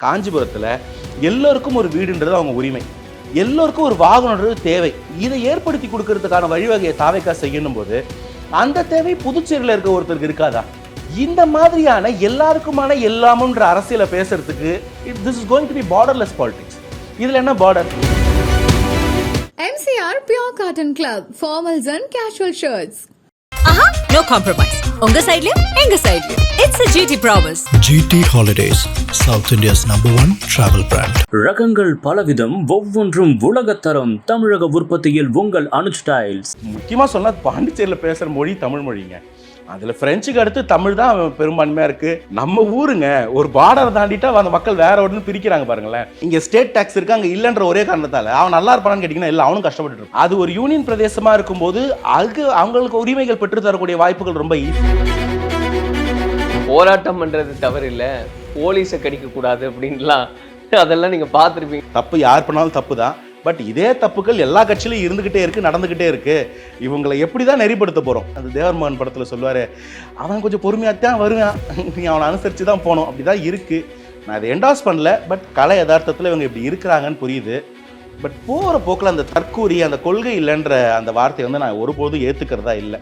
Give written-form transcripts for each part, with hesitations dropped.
காஞ்சிபுரத்தில் எல்லோருக்கும் ஒரு வீடுன்றது அவங்க உரிமை, எல்லோருக்கும் ஒரு வாகனன்றது தேவை. இதை ஏற்படுத்தி கொடுக்கறதுக்கான வழிவகையை தாவேக்கா செய்யணும் போது அந்த தேவை புதுச்சேரியில் இருக்க ஒருத்தருக்கு இருக்காதா? இந்த மாதிரியான எல்லாருக்குமான எல்லாமுன்ற அரசியலை பேசுறதுக்கு this is going to be borderless politics. இதுல என்ன border? MCR Pure Cotton Club, formals and casual shirts. Aha, no compromise. Unga side liya, enga side liya. It's a GT promise. GT Holidays, South India's #1 travel brand. ரகங்கள் பலவிதம், ஒவ்வொன்றும் உலகத்தரம். தமிழக உற்பத்தியில் உங்கள் Anuj styles. முக்கியமா சொன்னா பாண்டிச்சேரியில் பேசுற மொழி தமிழ் மொழிங்க. அதில் ஃப்ரெஞ்சுக்கு அடுத்து தமிழ் தான் பெரும்பான்மையாக இருக்குது. நம்ம ஊருங்க ஒரு பார்டரை தாண்டிட்டா அந்த மக்கள் வேற ஒன்று பிரிக்கிறாங்க பாருங்களேன். இங்கே ஸ்டேட் டேக்ஸ் இருக்கு, அங்கே இல்லைன்ற ஒரே காரணத்தால் அவன் நல்லா இருப்பான்னு கேட்டிங்கன்னா இல்லை, அவனும் கஷ்டப்பட்டு இருக்கும். அது ஒரு யூனியன் பிரதேசமாக இருக்கும்போது அதுக்கு அவங்களுக்கு உரிமைகள் பெற்று தரக்கூடிய வாய்ப்புகள் ரொம்ப ஈஸி. போராட்டம் பண்ணுறது தவறு இல்லை, போலீஸை கடிக்கக்கூடாது அப்படின்லாம் அதெல்லாம் நீங்கள் பார்த்துருப்பீங்க. தப்பு யார் பண்ணாலும் தப்பு தான். பட் இதே தப்புகள் எல்லா கட்சியிலும் இருந்துகிட்டே இருக்கு, நடந்துகிட்டே இருக்கு. இவங்களை எப்படி தான் நெறிப்படுத்த போறோம்? அந்த தேவர்மோகன் படத்தில் சொல்லுவாரு, அவன் கொஞ்சம் பொறுமையாத்தான் வருவான், நீ அவனை அனுசரித்து தான் போகணும். அப்படிதான் இருக்கு. நான் அதை என்டாஸ் பண்ணல, பட் கலை யதார்த்தத்தில் இவங்க இப்படி இருக்கிறாங்கன்னு புரியுது. பட் போகிற போக்கில் அந்த தற்கூரி, அந்த கொள்கை இல்லைன்ற அந்த வார்த்தையை வந்து நான் ஒருபோதும் ஏற்றுக்கிறதா இல்லை.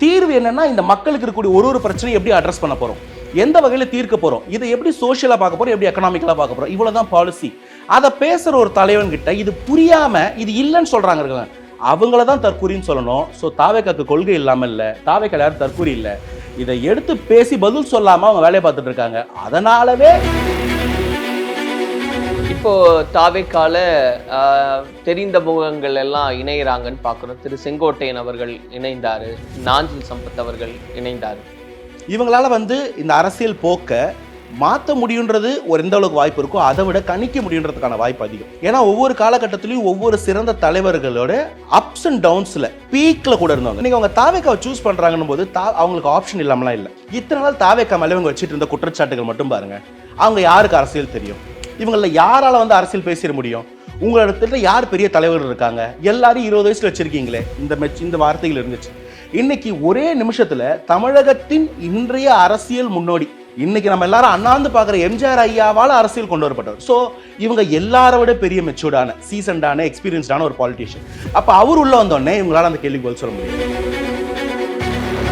தீர்வு என்னன்னா, இந்த மக்களுக்கு இருக்கக்கூடிய ஒரு பிரச்சனையை எப்படி அட்ரஸ் பண்ண போகிறோம், எந்த வகையில் தீர்க்க போகிறோம், இதை எப்படி சோஷியலாக பார்க்க போகிறோம், எப்படி எக்கனாமிக்கலாக பார்க்க போகிறோம், இவ்வளோதான் பாலிசி. அதை பேசுகிற ஒரு தலைவன் கிட்ட இது புரியாமல் இது இல்லைன்னு சொல்கிறாங்க, அவங்கள தான் தற்கூரின்னு சொல்லணும். ஸோ தாவேக்காக்கு கொள்கை இல்லாமல் இல்லை, தாவேக்கால யாரும் தற்கூரி இல்லை. இதை எடுத்து பேசி பதில் சொல்லாமல் அவங்க வேலையை பார்த்துட்டு இருக்காங்க. அதனாலவே இப்போ தாவேக்கால தெரிந்த முகங்கள் எல்லாம் இணைகிறாங்கன்னு பார்க்குறோம். திரு செங்கோட்டையன் அவர்கள் இணைந்தார், நாஞ்சில் சம்பத் அவர்கள் இணைந்தார். இவங்களால வந்து இந்த அரசியல் போக்க மாற்ற முடியுன்றது ஒரு எந்த அளவுக்கு வாய்ப்பு இருக்கோ அதை விட கணிக்க முடியுன்றதுக்கான வாய்ப்பு அதிகம். ஏன்னா ஒவ்வொரு காலகட்டத்திலையும் ஒவ்வொரு சிறந்த தலைவர்களோட அப்ஸ் அண்ட் டவுன்ஸில் பீக்கில் கூட இருந்தவங்க. நீங்கள் அவங்க தாவேக்காவை சூஸ் பண்ணுறாங்கன்னு போது அவங்களுக்கு ஆப்ஷன் இல்லாமலாம் இல்லை. இத்தனை நாள் தாவேக்கா மேலே இவங்க வச்சுட்டு இருந்த குற்றச்சாட்டுகள் மட்டும் பாருங்க. அவங்க யாருக்கு அரசியல் தெரியும்? இவங்களில் யாரால வந்து அரசியல் பேசிட முடியும்? உங்களிடத்துல யார் பெரிய தலைவர்கள் இருக்காங்க? எல்லாரும் 20 வயசுல வச்சிருக்கீங்களே, இந்த வார்த்தைகள் இருந்துச்சு. இன்னைக்கு ஒரே நிமிஷத்துல தமிழகத்தின் இன்றைய அரசியல் முன்னோடி, இன்னைக்கு நம்ம எல்லாரும் அண்ணாந்து பார்க்குற எம்ஜிஆர் ஐயாவால் அரசியல் கொண்டு வரப்பட்டவர். ஸோ இவங்க எல்லாரை விட பெரிய மெச்சூர்டான, சீசன்டான, எக்ஸ்பீரியன்ஸ்டான ஒரு பாலிட்டிஷியன். அப்போ அவர் உள்ள வந்தோடனே இவங்களால அந்த கேள்விக்கு பதில் சொல்ல முடியும்.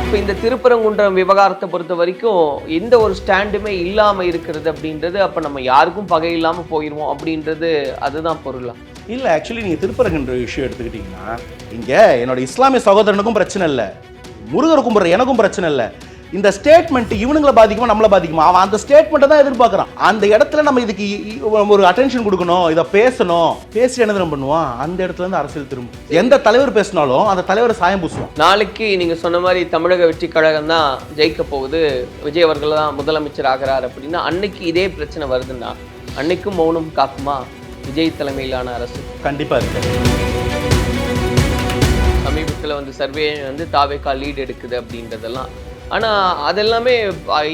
இப்போ இந்த திருப்பரங்குன்றம் விவகாரத்தை பொறுத்த வரைக்கும் எந்த ஒரு ஸ்டாண்டுமே இல்லாமல் இருக்கிறது அப்படின்றது, அப்போ நம்ம யாருக்கும் பகை இல்லாமல் போயிடுவோம் அப்படின்றது அதுதான் பொருளா? இல்லை, ஆக்சுவலி நீங்கள் திருப்பரங்குன்ற விஷயம் எடுத்துக்கிட்டிங்கன்னா, இங்கே என்னோட இஸ்லாமிய சகோதரனுக்கும் பிரச்சனை இல்லை, முருகர் கும்பிட்ற எனக்கும் பிரச்சனை இல்லை. இந்த ஸ்டேட்மெண்ட் இவனுங்களை பாதிக்குமா நம்மளை பாதிக்குமா? அவன் அந்த ஸ்டேட்மெண்ட்டை தான் எதிர்பார்க்குறான். அந்த இடத்துல நம்ம இதுக்கு ஒரு அட்டென்ஷன் கொடுக்கணும், இதை பேசணும். பேசி என்ன பண்ணுவான்? அந்த இடத்துல இருந்து அரசியல் திரும்பும். எந்த தலைவர் பேசினாலும் அந்த தலைவரை சாயம் பூசுவோம். நாளைக்கு நீங்கள் சொன்ன மாதிரி தமிழக வெற்றி கழகம் தான் ஜெயிக்க போகுது, விஜய் அவர்கள் தான் முதலமைச்சர் ஆகிறார் அப்படின்னா, அன்னைக்கு இதே பிரச்சனை வருதுன்னா அன்னைக்கும் மௌனம் காக்குமா விஜய் தலைமையிலான அரசு? கண்டிப்பாக இருக்கு. சமீபத்தில் வந்து சர்வே வந்து தாவேக்கா லீட் எடுக்குது அப்படின்றதெல்லாம், ஆனால் அதெல்லாமே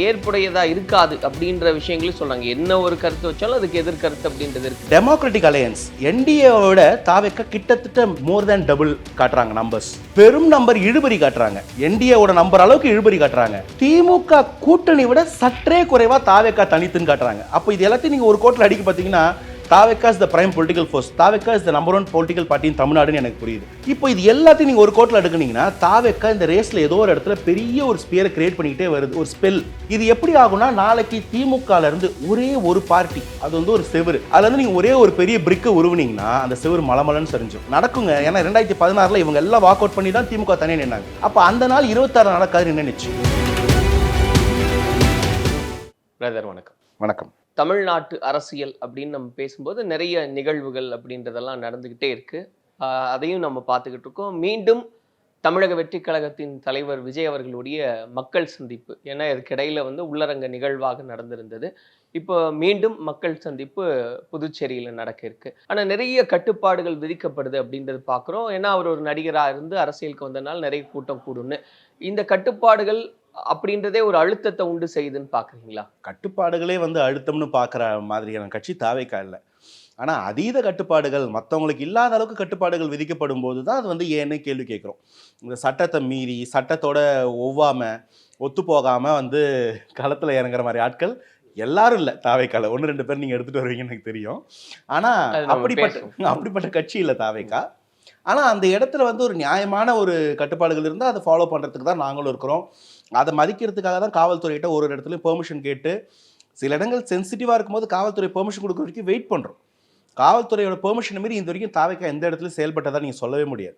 ஏற்புடையதாக இருக்காது அப்படின்ற விஷயங்களையும் சொல்கிறாங்க. என்ன ஒரு கருத்து வச்சாலும் அதுக்கு எதிர்கருத்து அப்படின்றது இருக்குது. டெமோக்ராட்டிக் அலையன்ஸ் என்டிஏவோட தாவேக்கா கிட்டத்தட்ட மோர் தேன் டபுள் காட்டுறாங்க நம்பர்ஸ். பெரும் நம்பர் இழுபறி காட்டுறாங்க. என்டிஏவோட நம்பர் அளவுக்கு இழுபறி காட்டுறாங்க. திமுக கூட்டணி விட சற்றே குறைவா தாவேக்கா தனித்துன்னு காட்டுறாங்க. அப்போ இது எல்லாத்தையும் நீங்கள் ஒரு கோட்டில் அடிக்க பார்த்தீங்கன்னா, TVK is the prime political force, TVK is the number 1 political party in தமிழ்நாடுன்னு எனக்கு புரியுது. இப்போ இது எல்லாத்தையும் நீங்கள் ஒரு கோட்டில் எடுக்குனீங்கன்னா, தாவேக்கா இந்த ரேஸில் ஏதோ ஒரு இடத்துல பெரிய ஒரு ஸ்பியரை கிரியேட் பண்ணிக்கிட்டே வருது, ஒரு ஸ்பெல். இது எப்படி ஆகும்னா, நாளைக்கு திமுகல இருந்து ஒரே ஒரு பார்ட்டி, அது வந்து ஒரு செவரு, அதுல இருந்து நீங்கள் ஒரே ஒரு பெரிய பிரிக்கை உருவினீங்கன்னா அந்த செவரு மலமலன்னு சரிஞ்சும் நடக்குங்க. ஏன்னா 2016 இவங்க எல்லாம் வாக் அவுட் பண்ணி தான் திமுக தனியாக நின்னாங்க. அப்போ அந்த நாள் 26 நடக்காது என்ன நிச்சயம். பிரதர் வணக்கம். வணக்கம். தமிழ்நாட்டு அரசியல் அப்படின்னு நம்ம பேசும்போது நிறைய நிகழ்வுகள் அப்படின்றதெல்லாம் நடந்துக்கிட்டே இருக்கு. அதையும் நம்ம பார்த்துக்கிட்டு இருக்கோம். மீண்டும் தமிழக வெற்றி கழகத்தின் தலைவர் விஜய் அவர்களுடைய மக்கள் சந்திப்பு, ஏன்னா இதுக்கிடையில வந்து உள்ளரங்க நிகழ்வாக நடந்திருந்தது. இப்போ மீண்டும் மக்கள் சந்திப்பு புதுச்சேரியில் நடக்க இருக்கு. ஆனால் நிறைய கட்டுப்பாடுகள் விதிக்கப்படுது அப்படின்றது பார்க்குறோம். ஏன்னா அவர் ஒரு நடிகராக இருந்து அரசியலுக்கு வந்தனால நிறைய கூட்டம் கூடுன்னு, இந்த கட்டுப்பாடுகள் அப்படின்றதே ஒரு அழுத்தத்தை உண்டு செய்யுதுன்னு பார்க்குறீங்களா? கட்டுப்பாடுகளே வந்து அழுத்தம்னு பார்க்குற மாதிரியான கட்சி தாவேக்கா இல்லை. ஆனால் அதீத கட்டுப்பாடுகள், மற்றவங்களுக்கு இல்லாத அளவுக்கு கட்டுப்பாடுகள் விதிக்கப்படும் போது தான் அது வந்து ஏன்னு கேள்வி கேட்குறோம். இந்த சட்டத்தை மீறி, சட்டத்தோட ஒவ்வாமல், ஒத்து போகாமல் வந்து களத்தில் இறங்குற மாதிரி ஆட்கள் எல்லாரும் இல்லை தாவேக்கால 1-2 பேர் நீங்கள் எடுத்துகிட்டு வருவீங்கன்னு எனக்கு தெரியும். ஆனால் அது நம்ம அப்படிப்பட்ட கட்சி இல்லை தாவேக்கா. ஆனால் அந்த இடத்துல வந்து ஒரு நியாயமான ஒரு கட்டுப்பாடுகள் இருந்தால் அதை ஃபாலோ பண்ணுறதுக்கு தான் நாங்களும் இருக்கிறோம். அதை மதிக்கிறதுக்காக தான் காவல்துறையிட்ட ஒரு இடத்துலையும் பெர்மிஷன் கேட்டு, சில இடங்கள் சென்சிட்டிவாக இருக்கும்போது காவல்துறை பெர்மிஷன் கொடுக்குற வரைக்கும் வெயிட் பண்ணுறோம். காவல்துறையோட பெர்மிஷன் மீறி இந்த வரைக்கும் தாவேக்கா எந்த இடத்துலையும் செயல்பட்டதாக நீங்கள் சொல்லவே முடியாது.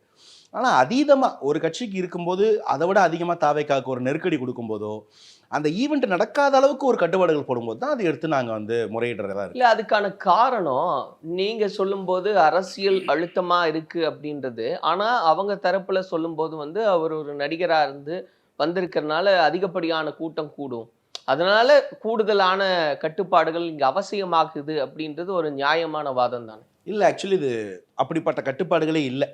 ஆனால் அதீதமாக ஒரு கட்சிக்கு இருக்கும்போது அதை விட அதிகமாக தாவேக்காவுக்கு ஒரு நெருக்கடி கொடுக்கும்போதோ, அந்த ஈவெண்ட் நடக்காத அளவுக்கு ஒரு கட்டுப்பாடுகள் போடும்போது தான் அதை எடுத்து நாங்கள் வந்து முறையிடுறதா இருக்கு. இல்ல அதுக்கான காரணம் நீங்க சொல்லும்போது அரசியல் அழுத்தமா இருக்கு அப்படின்றது. ஆனா அவங்க தரப்புல சொல்லும்போது வந்து அவர் ஒரு நடிகரா இருந்து வந்திருக்கிறதுனால அதிகப்படியான கூட்டம் கூடும், அதனால கூடுதலான கட்டுப்பாடுகள் இங்க அவசியமாகுது அப்படின்றது ஒரு நியாயமான வாதம் தானே? இல்லை, ஆக்சுவலி இது அப்படிப்பட்ட கட்டுப்பாடுகளே இல்லை.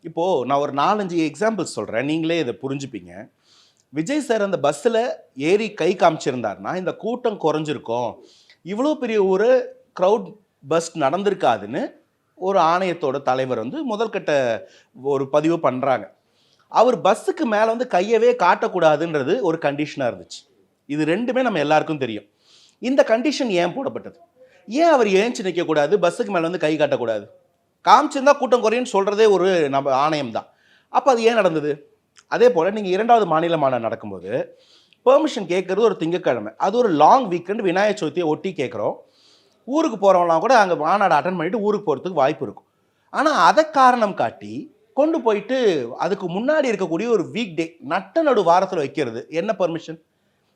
இப்போது நான் ஒரு 4-5 எக்ஸாம்பிள்ஸ் சொல்கிறேன், நீங்களே இதை புரிஞ்சுப்பீங்க. விஜய் சார் அந்த பஸ்ஸில் ஏறி கை காமிச்சிருந்தாருன்னா இந்த கூட்டம் குறைஞ்சிருக்கும், இவ்வளோ பெரிய ஒரு க்ரௌட் பஸ் நடந்திருக்காதுன்னு ஒரு ஆணையத்தோட தலைவர் வந்து முதல்கட்ட ஒரு பதிவு பண்ணுறாங்க. அவர் பஸ்ஸுக்கு மேலே வந்து கையவே காட்டக்கூடாதுன்றது ஒரு கண்டிஷனாக இருந்துச்சு. இது ரெண்டுமே நம்ம எல்லாருக்கும் தெரியும். இந்த கண்டிஷன் ஏன் போடப்பட்டது? ஏன் அவர் ஏஞ்சி நிற்கக்கூடாது, பஸ்ஸுக்கு மேலே வந்து கை காட்டக்கூடாது? காமிச்சிருந்தா கூட்டம் குறையுன்னு சொல்கிறதே ஒரு நம்ம ஆணையம் தான். அப்போ அது ஏன் நடந்தது? அதே போல் நீங்கள் 2வது மாநில மாநாடு நடக்கும்போது பெர்மிஷன் கேட்குறது ஒரு திங்கக்கிழமை, அது ஒரு லாங் வீக்கெண்ட், விநாயகர் சதுர்த்தியை ஒட்டி கேட்குறோம். ஊருக்கு போகிறவங்களாம் கூட அங்கே மாநாடு அட்டன் பண்ணிட்டு ஊருக்கு போகிறதுக்கு வாய்ப்பு இருக்கும். ஆனால் அதை காரணம் காட்டி கொண்டு போயிட்டு அதுக்கு முன்னாடி இருக்கக்கூடிய ஒரு வீக் டே நட்ட நடு வாரத்தில் வைக்கிறது என்ன பர்மிஷன்?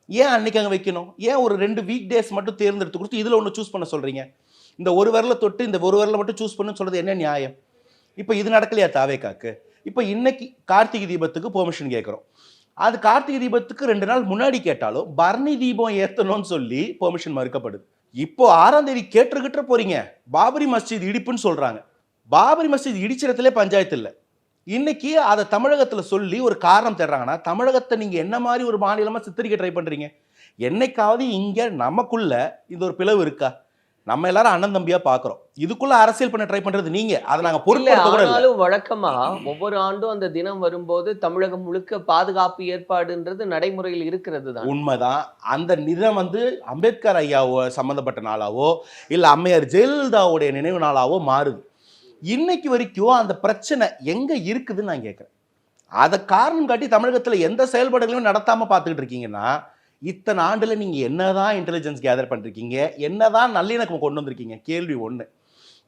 ஏன் அன்னைக்கு அங்கே வைக்கணும்? ஏன் ஒரு 2 வீக் டேஸ் மட்டும் தேர்ந்தெடுத்து கொடுத்து இதில் ஒன்று சூஸ் பண்ண சொல்கிறீங்க? இந்த ஒரு விரலை தொட்டு இந்த ஒரு விரலை மட்டும் சூஸ் பண்ணுன்னு சொல்கிறது என்ன நியாயம்? இப்போ இது நடக்கலையா தாவேக்காக்கு? இப்போ இன்னைக்கு கார்த்திகை தீபத்துக்கு பெர்மிஷன் கேட்குறோம். அது கார்த்திகை தீபத்துக்கு 2 நாள் முன்னாடி கேட்டாலும் பரணி தீபம் ஏற்றணும்னு சொல்லி பெர்மிஷன் மறுக்கப்படுது. இப்போ 6ஆம் தேதி கேட்டுக்கிட்டு போறீங்க, பாபரி மஸ்ஜித் இடிப்புன்னு சொல்றாங்க. பாபரி மஸ்ஜித் இடிச்சிடத்திலே பஞ்சாயத்து இல்லை. இன்னைக்கு அதை தமிழகத்தில் சொல்லி ஒரு காரணம் தேடுறாங்கன்னா, தமிழகத்தை நீங்க என்ன மாதிரி ஒரு மாநிலமா சித்தரிக்க ட்ரை பண்றீங்க? என்னைக்காவது இங்க நமக்குள்ள இந்த ஒரு பிளவு இருக்கா? நம்ம எல்லாரும் அண்ணன் தம்பியா பாக்குறோம். இதுக்குள்ள அரசியல் பண்ண ட்ரை பண்றது நீங்க. அதை நாங்க பொறுப்பேற்க கூட இல்ல. ஆனாலும் வழக்கமா ஒவ்வொரு ஆண்டும் அந்த தினம் வரும்போது தமிழகம் முழுக்க பாதுகாப்பு ஏற்பாடுன்றது நடைமுறையில் இருக்கிறது தான். உண்மைதான். அந்த தினம் வந்து அம்பேத்கர் ஐயாவோ சம்பந்தப்பட்ட நாளாவோ இல்ல அம்மையார் ஜெயலலிதாவுடைய நினைவு நாளாவோ மாறுது. இன்னைக்கு வரைக்கும் அந்த பிரச்சனை எங்க இருக்குதுன்னு நான் கேட்கிறேன். அதை காரணம் காட்டி தமிழகத்துல எந்த செயல்பாடுகளையும் நடத்தாம பார்த்துக்கிட்டு இருக்கீங்கன்னா, இத்தனை ஆண்டுல நீங்க என்னதான் இன்டெலிஜென்ஸ் கேதர் பண்ணிருக்கீங்க, என்னதான் நல்லிணக்கம் கொண்டு வந்திருக்கீங்க? கேள்வி ஒண்ணு.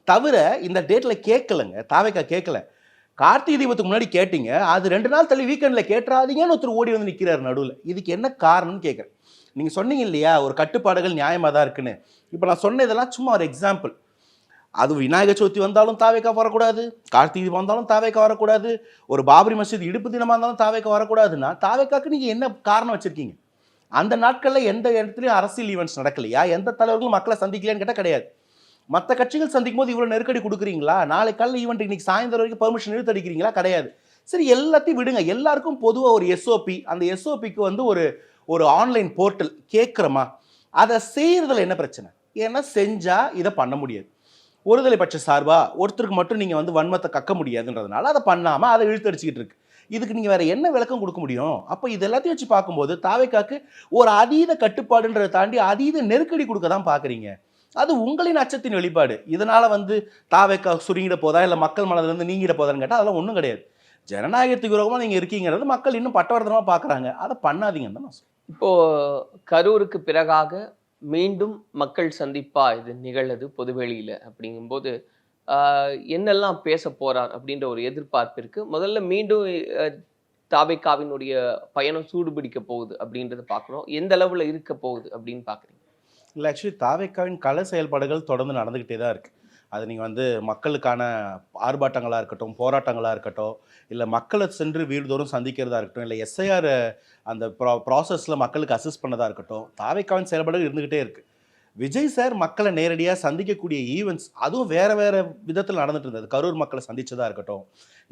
தவிர இந்த டேட்ல கேட்கலங்க, தாவேக்கா கேட்கல. கார்த்திகை தீபத்துக்கு முன்னாடி கேட்டீங்க, அது 2 நாள் தள்ளி வீக்கெண்ட்ல கேட்டுறாதீங்கன்னு ஒருத்தர் ஓடி வந்து நிற்கிறார் நடுவில். இதுக்கு என்ன காரணம்னு கேட்குறேன். நீங்க சொன்னீங்க இல்லையா ஒரு கட்டுப்பாடுகள் நியாயமாக தான் இருக்குன்னு. இப்போ நான் சொன்ன இதெல்லாம் சும்மா ஒரு எக்ஸாம்பிள். அது விநாயகர் சதுர்த்தி வந்தாலும் தாவேக்கா வரக்கூடாது, கார்த்திகை தீபம் வந்தாலும் தாவேக்கா வரக்கூடாது, ஒரு பாபரி மஸ்ஜித் இடுப்பு தினமாக இருந்தாலும் தாவேக்கா வரக்கூடாதுன்னா தாவேக்காக்கு நீங்கள் என்ன காரணம் வச்சுருக்கீங்க? அந்த நாட்களில் எந்த இடத்துலையும் அரசியல் ஈவெண்ட்ஸ் நடக்கலையா? எந்த தலைவர்களும் மக்களை சந்திக்கலையான்னு கேட்டால் கிடையாது. மற்ற கட்சிகள் சந்திக்கும் போது இவ்வளோ நெருக்கடி கொடுக்குறீங்களா? நாளை காலையில் ஈவெண்ட் இன்னைக்கு சாயந்தரம் வரைக்கும் பெர்மிஷன் இழுத்தடிக்கிறீங்களா? கிடையாது. சரி, எல்லாத்தையும் விடுங்க. எல்லாருக்கும் பொதுவாக ஒரு எஸ்ஓபி, அந்த எஸ்ஓபிக்கு வந்து ஒரு ஆன்லைன் போர்ட்டல் கேட்குறோமா? அதை செய்யறதுல என்ன பிரச்சனை? ஏன்னா செஞ்சால் இதை பண்ண முடியாது. ஒருதலை பட்ச சார்பாக ஒருத்தருக்கு மட்டும் நீங்கள் வந்து வன்மத்தை கக்க முடியாதுன்றதுனால அதை பண்ணாமல் அதை இழுத்தடிச்சிக்கிட்டு இருக்கு. இதுக்கு நீங்கள் வேறு என்ன விளக்கம் கொடுக்க முடியும்? அப்போ இது எல்லாத்தையும் வச்சு பார்க்கும்போது தாவேக்காக்கு ஒரு அதீத கட்டுப்பாடுன்றதை தாண்டி அதீத நெருக்கடி கொடுக்க தான் பார்க்குறீங்க. அது உங்களின் அச்சத்தின் வெளிப்பாடு. இதனால் வந்து தாவேக்கா சுருங்கிட போதா இல்லை மக்கள் மனதிலிருந்து நீங்கிட போதான்னு கேட்டால் அதெல்லாம் ஒன்றும் கிடையாது. ஜனநாயகத்துக்கு விரோதமாக நீங்கள் இருக்கீங்கிறது மக்கள் இன்னும் பட்டவர்த்தனமாக பார்க்குறாங்க. அதை பண்ணாதீங்கன்னு தான் நான் சொல்றேன். இப்போது கரூருக்கு பிறகாக மீண்டும் மக்கள் சந்திப்பா இது நிகழது பொதுவெளியில் அப்படிங்கும்போது என்னெல்லாம் பேச போறார் அப்படின்ற ஒரு எதிர்பார்ப்பு இருக்கு. முதல்ல மீண்டும் தாவேக்காவினுடைய பயணம் சூடுபிடிக்க போகுது அப்படின்றத பார்க்குறோம். எந்த அளவில் இருக்க போகுது அப்படின்னு பார்க்குறீங்க? இல்லை, ஆக்சுவலி தாவேக்காவின் கள செயல்பாடுகள் தொடர்ந்து நடந்துக்கிட்டே தான் இருக்குது. அது நீங்கள் வந்து மக்களுக்கான ஆர்ப்பாட்டங்களாக இருக்கட்டும், போராட்டங்களாக இருக்கட்டும், இல்லை மக்களை சென்று வீடுதோறும் சந்திக்கிறதா இருக்கட்டும், இல்லை எஸ்ஐஆர் அந்த ப்ராசஸில் மக்களுக்கு அசிஸ்ட் பண்ணதாக இருக்கட்டும், தாவேக்காவின் செயல்பாடுகள் இருந்துக்கிட்டே இருக்குது. விஜய் சார் மக்களை நேரடியாக சந்திக்கக்கூடிய ஈவெண்ட்ஸ் அதுவும் வேறு வேறு விதத்தில் நடந்துட்டு இருந்தது. கரூர் மக்களை சந்திச்சதாக இருக்கட்டும்,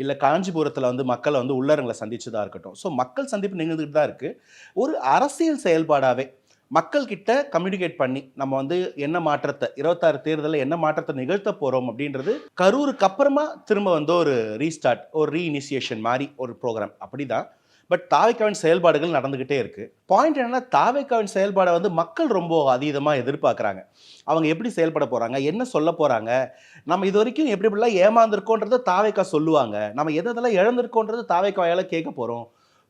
இல்லை காஞ்சிபுரத்தில் வந்து மக்களை வந்து உள்ளரங்களை சந்திச்சதாக இருக்கட்டும். ஸோ மக்கள் சந்திப்பு நிகழ்ந்துட்டு தான் இருக்குது. ஒரு அரசியல் செயல்பாடாகவே மக்கள்கிட்ட கம்யூனிகேட் பண்ணி நம்ம வந்து என்ன மாற்றத்தை 26 தேர்தலில் என்ன மாற்றத்தை நிகழ்த்த போகிறோம் அப்படின்றது கரூருக்கு அப்புறமா திரும்ப வந்து ஒரு ரீஸ்டார்ட், ஒரு ரீஇனிஷியேஷன் மாதிரி ஒரு ப்ரோக்ராம் அப்படி தான். பட் தாவேக்காவின் செயல்பாடுகள் நடந்துகிட்டே இருக்கு. பாயிண்ட் என்னன்னா, தாவேக்காவின் செயல்பாடை வந்து மக்கள் ரொம்ப அதீதமாக எதிர்பார்க்குறாங்க. அவங்க எப்படி செயல்பட போறாங்க, என்ன சொல்ல போறாங்க, நம்ம இது வரைக்கும் எப்படி எப்படிலாம் ஏமாந்துருக்கோன்றதை தாவேக்கா சொல்லுவாங்க, நம்ம எதெல்லாம் இழந்திருக்கோன்றது தாவேக்காவால கேட்க போறோம்,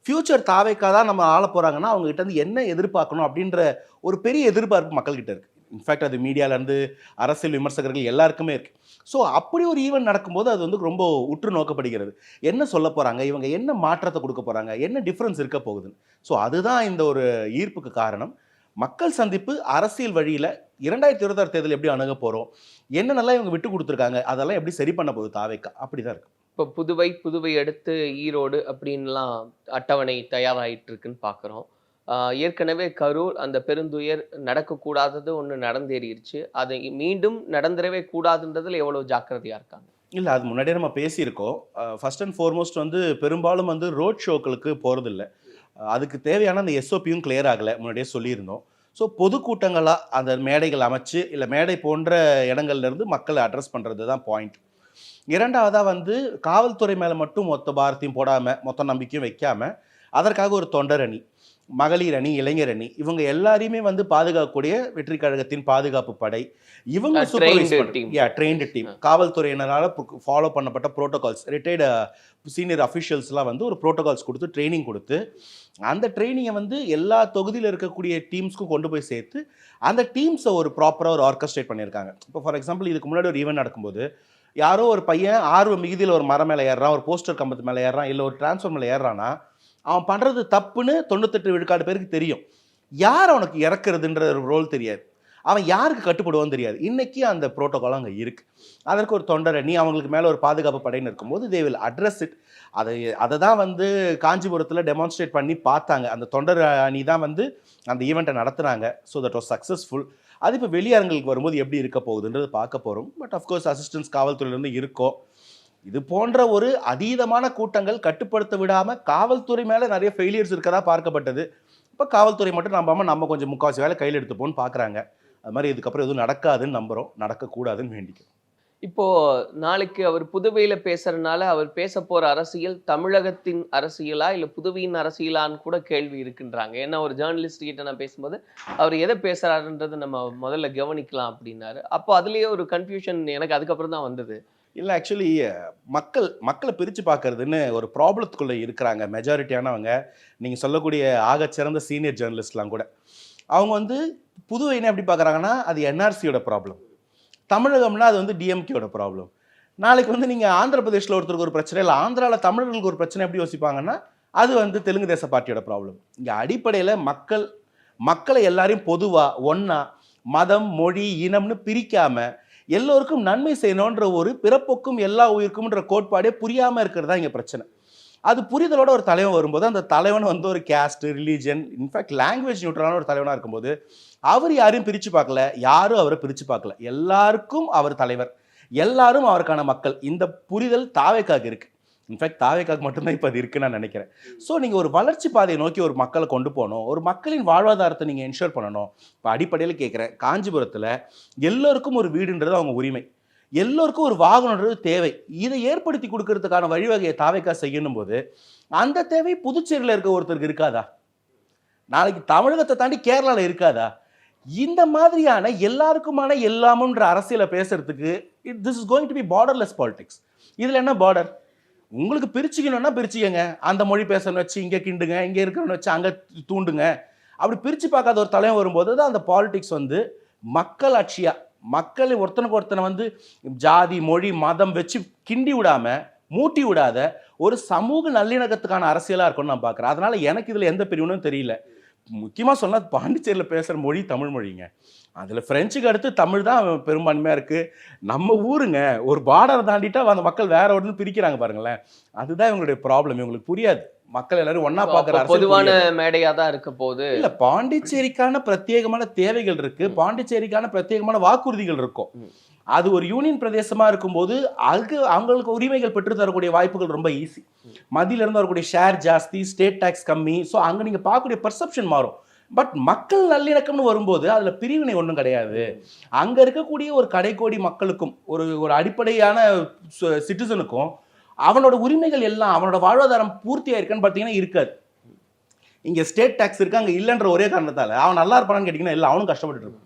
ஃபியூச்சர் தாவேக்கா தான் நம்ம ஆள போறாங்கன்னா அவங்க கிட்ட இருந்து என்ன எதிர்பார்க்கணும் அப்படின்ற ஒரு பெரிய எதிர்பார்ப்பு மக்கள்கிட்ட இருக்கு. இன்ஃபேக்ட் அது மீடியாவிலேருந்து அரசியல் விமர்சகர்கள் எல்லாருக்குமே இருக்கு. ஸோ அப்படி ஒரு ஈவெண்ட் நடக்கும்போது அது வந்து ரொம்ப உற்று நோக்கப்படுகிறது. என்ன சொல்ல போகிறாங்க, இவங்க என்ன மாற்றத்தை கொடுக்க போகிறாங்க, என்ன டிஃப்ரென்ஸ் இருக்க போகுதுன்னு. ஸோ அதுதான் இந்த ஒரு ஈர்ப்புக்கு காரணம். மக்கள் சந்திப்பு அரசியல் வழியில் 2026 தேர்தல் எப்படி அணுக போகிறோம், என்னென்னலாம் இவங்க விட்டு கொடுத்துருக்காங்க, அதெல்லாம் எப்படி சரி பண்ண போகுது தாவேக்கா, அப்படி தான் இருக்கு. இப்போ புதுவை அடுத்து ஈரோடு அப்படின்லாம் அட்டவணை தயாராகிட்டு இருக்குன்னு பார்க்குறோம். ஏற்கனவே கரூர் அந்த பெருந்துயர் நடக்கக்கூடாதது ஒன்று நடந்தேறிடுச்சு. அதை மீண்டும் நடந்துடவே கூடாதுன்றதுல எவ்வளோ ஜாக்கிரதையாக இருக்காங்க? இல்லை, அது முன்னாடியே நம்ம பேசியிருக்கோம். ஃபர்ஸ்ட் அண்ட் ஃபார்மோஸ்ட் வந்து பெரும்பாலும் வந்து ரோட் ஷோக்களுக்கு போகிறதில்ல. அதுக்கு தேவையான அந்த எஸ்ஓபியும் கிளியர் ஆகலை, முன்னாடியே சொல்லியிருந்தோம். ஸோ பொதுக்கூட்டங்களாக அந்த மேடைகள் அமைச்சு இல்லை மேடை போன்ற இடங்கள்லேருந்து மக்களை அட்ரஸ் பண்ணுறது தான் பாயிண்ட். இரண்டாவதாக வந்து காவல்துறை மேலே மட்டும் மொத்த பாரத்தையும் போடாமல் மொத்த நம்பிக்கையும் வைக்காமல் அதற்காக ஒரு தொண்டர் அணி, மகளிர் அணி, இளைஞர் அணி, இவங்க எல்லாரையுமே வந்து பாதுகாக்கக்கூடிய வெற்றி கழகத்தின் பாதுகாப்பு படை, இவங்க ட்ரெயின்டு டீம், காவல்துறையினரால் ஃபாலோ பண்ணப்பட்ட ப்ரோட்டோகால்ஸ், ரிட்டையர்டு சீனியர் அஃபிஷியல்ஸ்லாம் வந்து ஒரு ப்ரோட்டோகால்ஸ் கொடுத்து ட்ரைனிங் கொடுத்து அந்த ட்ரைனிங்கை வந்து எல்லா தொகுதியில் இருக்கக்கூடிய டீம்ஸ்க்கும் கொண்டு போய் சேர்த்து அந்த டீம்ஸை ஒரு ப்ராப்பராக ஒரு ஆர்கஸ்ட்ரேட் பண்ணியிருக்காங்க. இப்போ ஃபார் எக்ஸாம்பிள் இதுக்கு முன்னாடி ஒரு ஈவெண்ட் நடக்கும்போது யாரோ ஒரு பையன் ஆர்வ மிகுதியில் ஒரு மரம் மேலே ஏறுறான், ஒரு போஸ்டர் கம்பத்து மேலே ஏறுறான், இல்லை ஒரு டிரான்ஸ்ஃபார்ம் மேலே ஏறுறான்னா அவன் பண்ணுறது தப்புன்னு 98 விழுக்காடு பேருக்கு தெரியும். யார் அவனுக்கு இறக்குறதுன்ற ஒரு ரோல் தெரியாது, அவன் யாருக்கு கட்டுப்படுவான்னு தெரியாது. இன்றைக்கி அந்த ப்ரோட்டோகால் அங்கே இருக்குது. அதற்கு ஒரு தொண்டர் அணி, அவங்களுக்கு மேலே ஒரு பாதுகாப்பு படைன்னு இருக்கும்போது தே வில் அட்ரஸ் இட். அதை தான் வந்து காஞ்சிபுரத்தில் டெமான்ஸ்ட்ரேட் பண்ணி பார்த்தாங்க. அந்த தொண்டர் அணி தான் வந்து அந்த ஈவெண்ட்டை நடத்துனாங்க. So that was successful. அது இப்போ வெளியரங்களுக்கு வரும்போது எப்படி இருக்க போகுதுன்றது பார்க்க போகிறோம். பட் அஃப்கோர்ஸ் அசிஸ்டன்ஸ் காவல்துறையிலேருந்து இருக்கோம். இது போன்ற ஒரு அதீதமான கூட்டங்கள் கட்டுப்படுத்த விடாமல் காவல்துறை மேலே நிறைய ஃபெயிலியர்ஸ் இருக்கதா பார்க்கப்பட்டது. இப்போ காவல்துறை மட்டும் நம்பாமல் நம்ம கொஞ்சம் முக்கால்வாசி வேலை கையில் எடுத்துப்போன்னு பார்க்குறாங்க. அது மாதிரி இதுக்கப்புறம் எதுவும் நடக்காதுன்னு நம்புகிறோம், நடக்கக்கூடாதுன்னு வேண்டிக்கிறோம். இப்போ நாளைக்கு அவர் புதுவையில பேசுறதுனால அவர் பேச போற அரசியல் தமிழகத்தின் அரசியலா இல்ல புதுவையின் அரசியலான்னு கூட கேள்வி இருக்குன்றாங்க. ஏன்னா ஒரு ஜேர்னலிஸ்ட் கிட்ட நான் பேசும்போது அவர் எதை பேசுறாருன்றது நம்ம முதல்ல கவனிக்கலாம் அப்படின்னாரு. அப்போ அதுலயே ஒரு கன்ஃபியூஷன் எனக்கு அதுக்கப்புறம் தான் வந்தது. இல்லை, ஆக்சுவலி மக்களை பிரித்து பார்க்கறதுன்னு ஒரு ப்ராப்ளத்துக்குள்ளே இருக்கிறாங்க மெஜாரிட்டியானவங்க. நீங்கள் சொல்லக்கூடிய ஆகச்சிறந்த சீனியர் ஜேர்னலிஸ்ட்லாம் கூட அவங்க வந்து புதுவைன்னு எப்படி பார்க்குறாங்கன்னா அது என்ஆர்சியோட ப்ராப்ளம், தமிழகம்னா அது வந்து டிஎம்கேயோட ப்ராப்ளம். நாளைக்கு வந்து நீங்கள் ஆந்திர பிரதேஷில் ஒருத்தருக்கு ஒரு பிரச்சனை, இல்லை ஆந்திராவில் தமிழர்களுக்கு ஒரு பிரச்சனை எப்படி யோசிப்பாங்கன்னா அது வந்து தெலுங்கு தேச பார்ட்டியோட ப்ராப்ளம். இங்கே அடிப்படையில் மக்களை எல்லாரையும் பொதுவாக ஒன்றா மதம், மொழி, இனம்னு பிரிக்காமல் எல்லோருக்கும் நன்மை செய்யணுன்ற ஒரு பிறப்போக்கும் எல்லா உயிருக்கும்ன்ற கோட்பாடே புரியாமல் இருக்கிறது தான் இங்கே பிரச்சனை. அது புரிதலோட ஒரு தலைவன் வரும்போது அந்த தலைவன் வந்து ஒரு கேஸ்ட், ரிலீஜன், இன்ஃபேக்ட் லாங்குவேஜ் நியூட்ரலான ஒரு தலைவனாக இருக்கும்போது அவர் யாரையும் பிரித்து பார்க்கல, யாரும் அவரை பிரித்து பார்க்கல, எல்லாருக்கும் அவர் தலைவர், எல்லாரும் அவருக்கான மக்கள். இந்த புரிதல் தாவேக்காக்கு இருக்குது. இன்ஃபேக்ட் தாவேக்காக்கு மட்டும்தான் இப்போ அது இருக்குன்னு நான் நினைக்கிறேன். ஸோ நீங்கள் ஒரு வளர்ச்சி பாதையை நோக்கி ஒரு மக்களை கொண்டு போகணும், ஒரு மக்களின் வாழ்வாதாரத்தை நீங்கள் என்ஷூர் பண்ணணும். இப்போ அடிப்படையில் கேட்குறேன், காஞ்சிபுரத்தில் எல்லோருக்கும் ஒரு வீடுன்றது அவங்க உரிமை, எல்லோருக்கும் ஒரு வாகனன்றது தேவை. இதை ஏற்படுத்தி கொடுக்கறதுக்கான வழிவகையை தாவேக்கா செய்யணும் போது அந்த தேவை புதுச்சேரியில் இருக்க ஒருத்தருக்கு இருக்காதா? நாளைக்கு தமிழகத்தை தாண்டி கேரளாவில் இருக்காதா? இந்த மாதிரியான எல்லாருக்குமான எல்லாமுன்ற அரசியலை பேசுறதுக்கு this is going to be borderless politics. இதில் என்ன பார்டர்? உங்களுக்கு பிரிச்சுக்கணும்னா பிரிச்சுக்கங்க, அந்த மொழி பேசணும்னு வச்சு இங்கே கிண்டுங்க, இங்கே இருக்கிறவன்னு வச்சு அங்கே தூண்டுங்க. அப்படி பிரித்து பார்க்காத ஒரு தலைவன் வரும்போது தான் அந்த பாலிடிக்ஸ் வந்து மக்கள் ஆட்சியா, மக்களை ஒருத்தனுக்கு ஒருத்தனை வந்து ஜாதி, மொழி, மதம் வச்சு கிண்டி விடாமல் மூட்டி விடாத ஒரு சமூக நல்லிணக்கத்துக்கான அரசியலாக இருக்கும்னு நான் பார்க்குறேன். அதனால் எனக்கு இதில் எந்த பிரிவுனும் தெரியல. முக்கியமாக சொன்னால் பாண்டிச்சேரியில் பேசுகிற மொழி தமிழ் மொழிங்க. அதில் ஃப்ரெஞ்சுக்கு அடுத்து தமிழ் தான் பெரும்பான்மையாக இருக்குது. நம்ம ஊருங்க ஒரு பார்டரை தாண்டிட்டா அந்த மக்கள் வேற ஒன்று பிரிக்கிறாங்க பாருங்களேன். அதுதான் இவங்களுடைய ப்ராப்ளம். இவங்களுக்கு புரியாது. மக்கள் எல்லாரும் ஒன்னா பார்க்குற பொதுவான மேடையாக தான் இருக்க போது இல்லை. பாண்டிச்சேரிக்கான பிரத்யேகமான தேவைகள் இருக்கு, பாண்டிச்சேரிக்கான பிரத்யேகமான வாக்குறுதிகள் இருக்கும். அது ஒரு யூனியன் பிரதேசமாக இருக்கும்போது அவங்களுக்கு உரிமைகள் பெற்று தரக்கூடிய வாய்ப்புகள் ரொம்ப ஈஸி. மத்தியிலிருந்து வரக்கூடிய ஷேர் ஜாஸ்தி, ஸ்டேட் டேக்ஸ் கம்மி. ஸோ அங்கே நீங்கள் பார்க்கக்கூடிய பெர்செப்ஷன் மாறும். பட் மக்கள் நல்லிணக்கம்னு வரும்போது அதில் பிரிவினை ஒன்றும் கிடையாது. அங்கே இருக்கக்கூடிய ஒரு கடைக்கோடி மக்களுக்கும் ஒரு அடிப்படையான சிட்டிசனுக்கும் அவனோட உரிமைகள் எல்லாம், அவனோட வாழ்வாதாரம் பூர்த்தியாக இருக்குன்னு பார்த்தீங்கன்னா இருக்காது. இங்கே ஸ்டேட் டேக்ஸ் இருக்கு, அங்கே இல்லைன்ற ஒரே காரணத்தால் அவன் நல்லா இருப்பான்னு கேட்டிங்கன்னா இல்லை, அவனும் கஷ்டப்பட்டு இருப்பான்.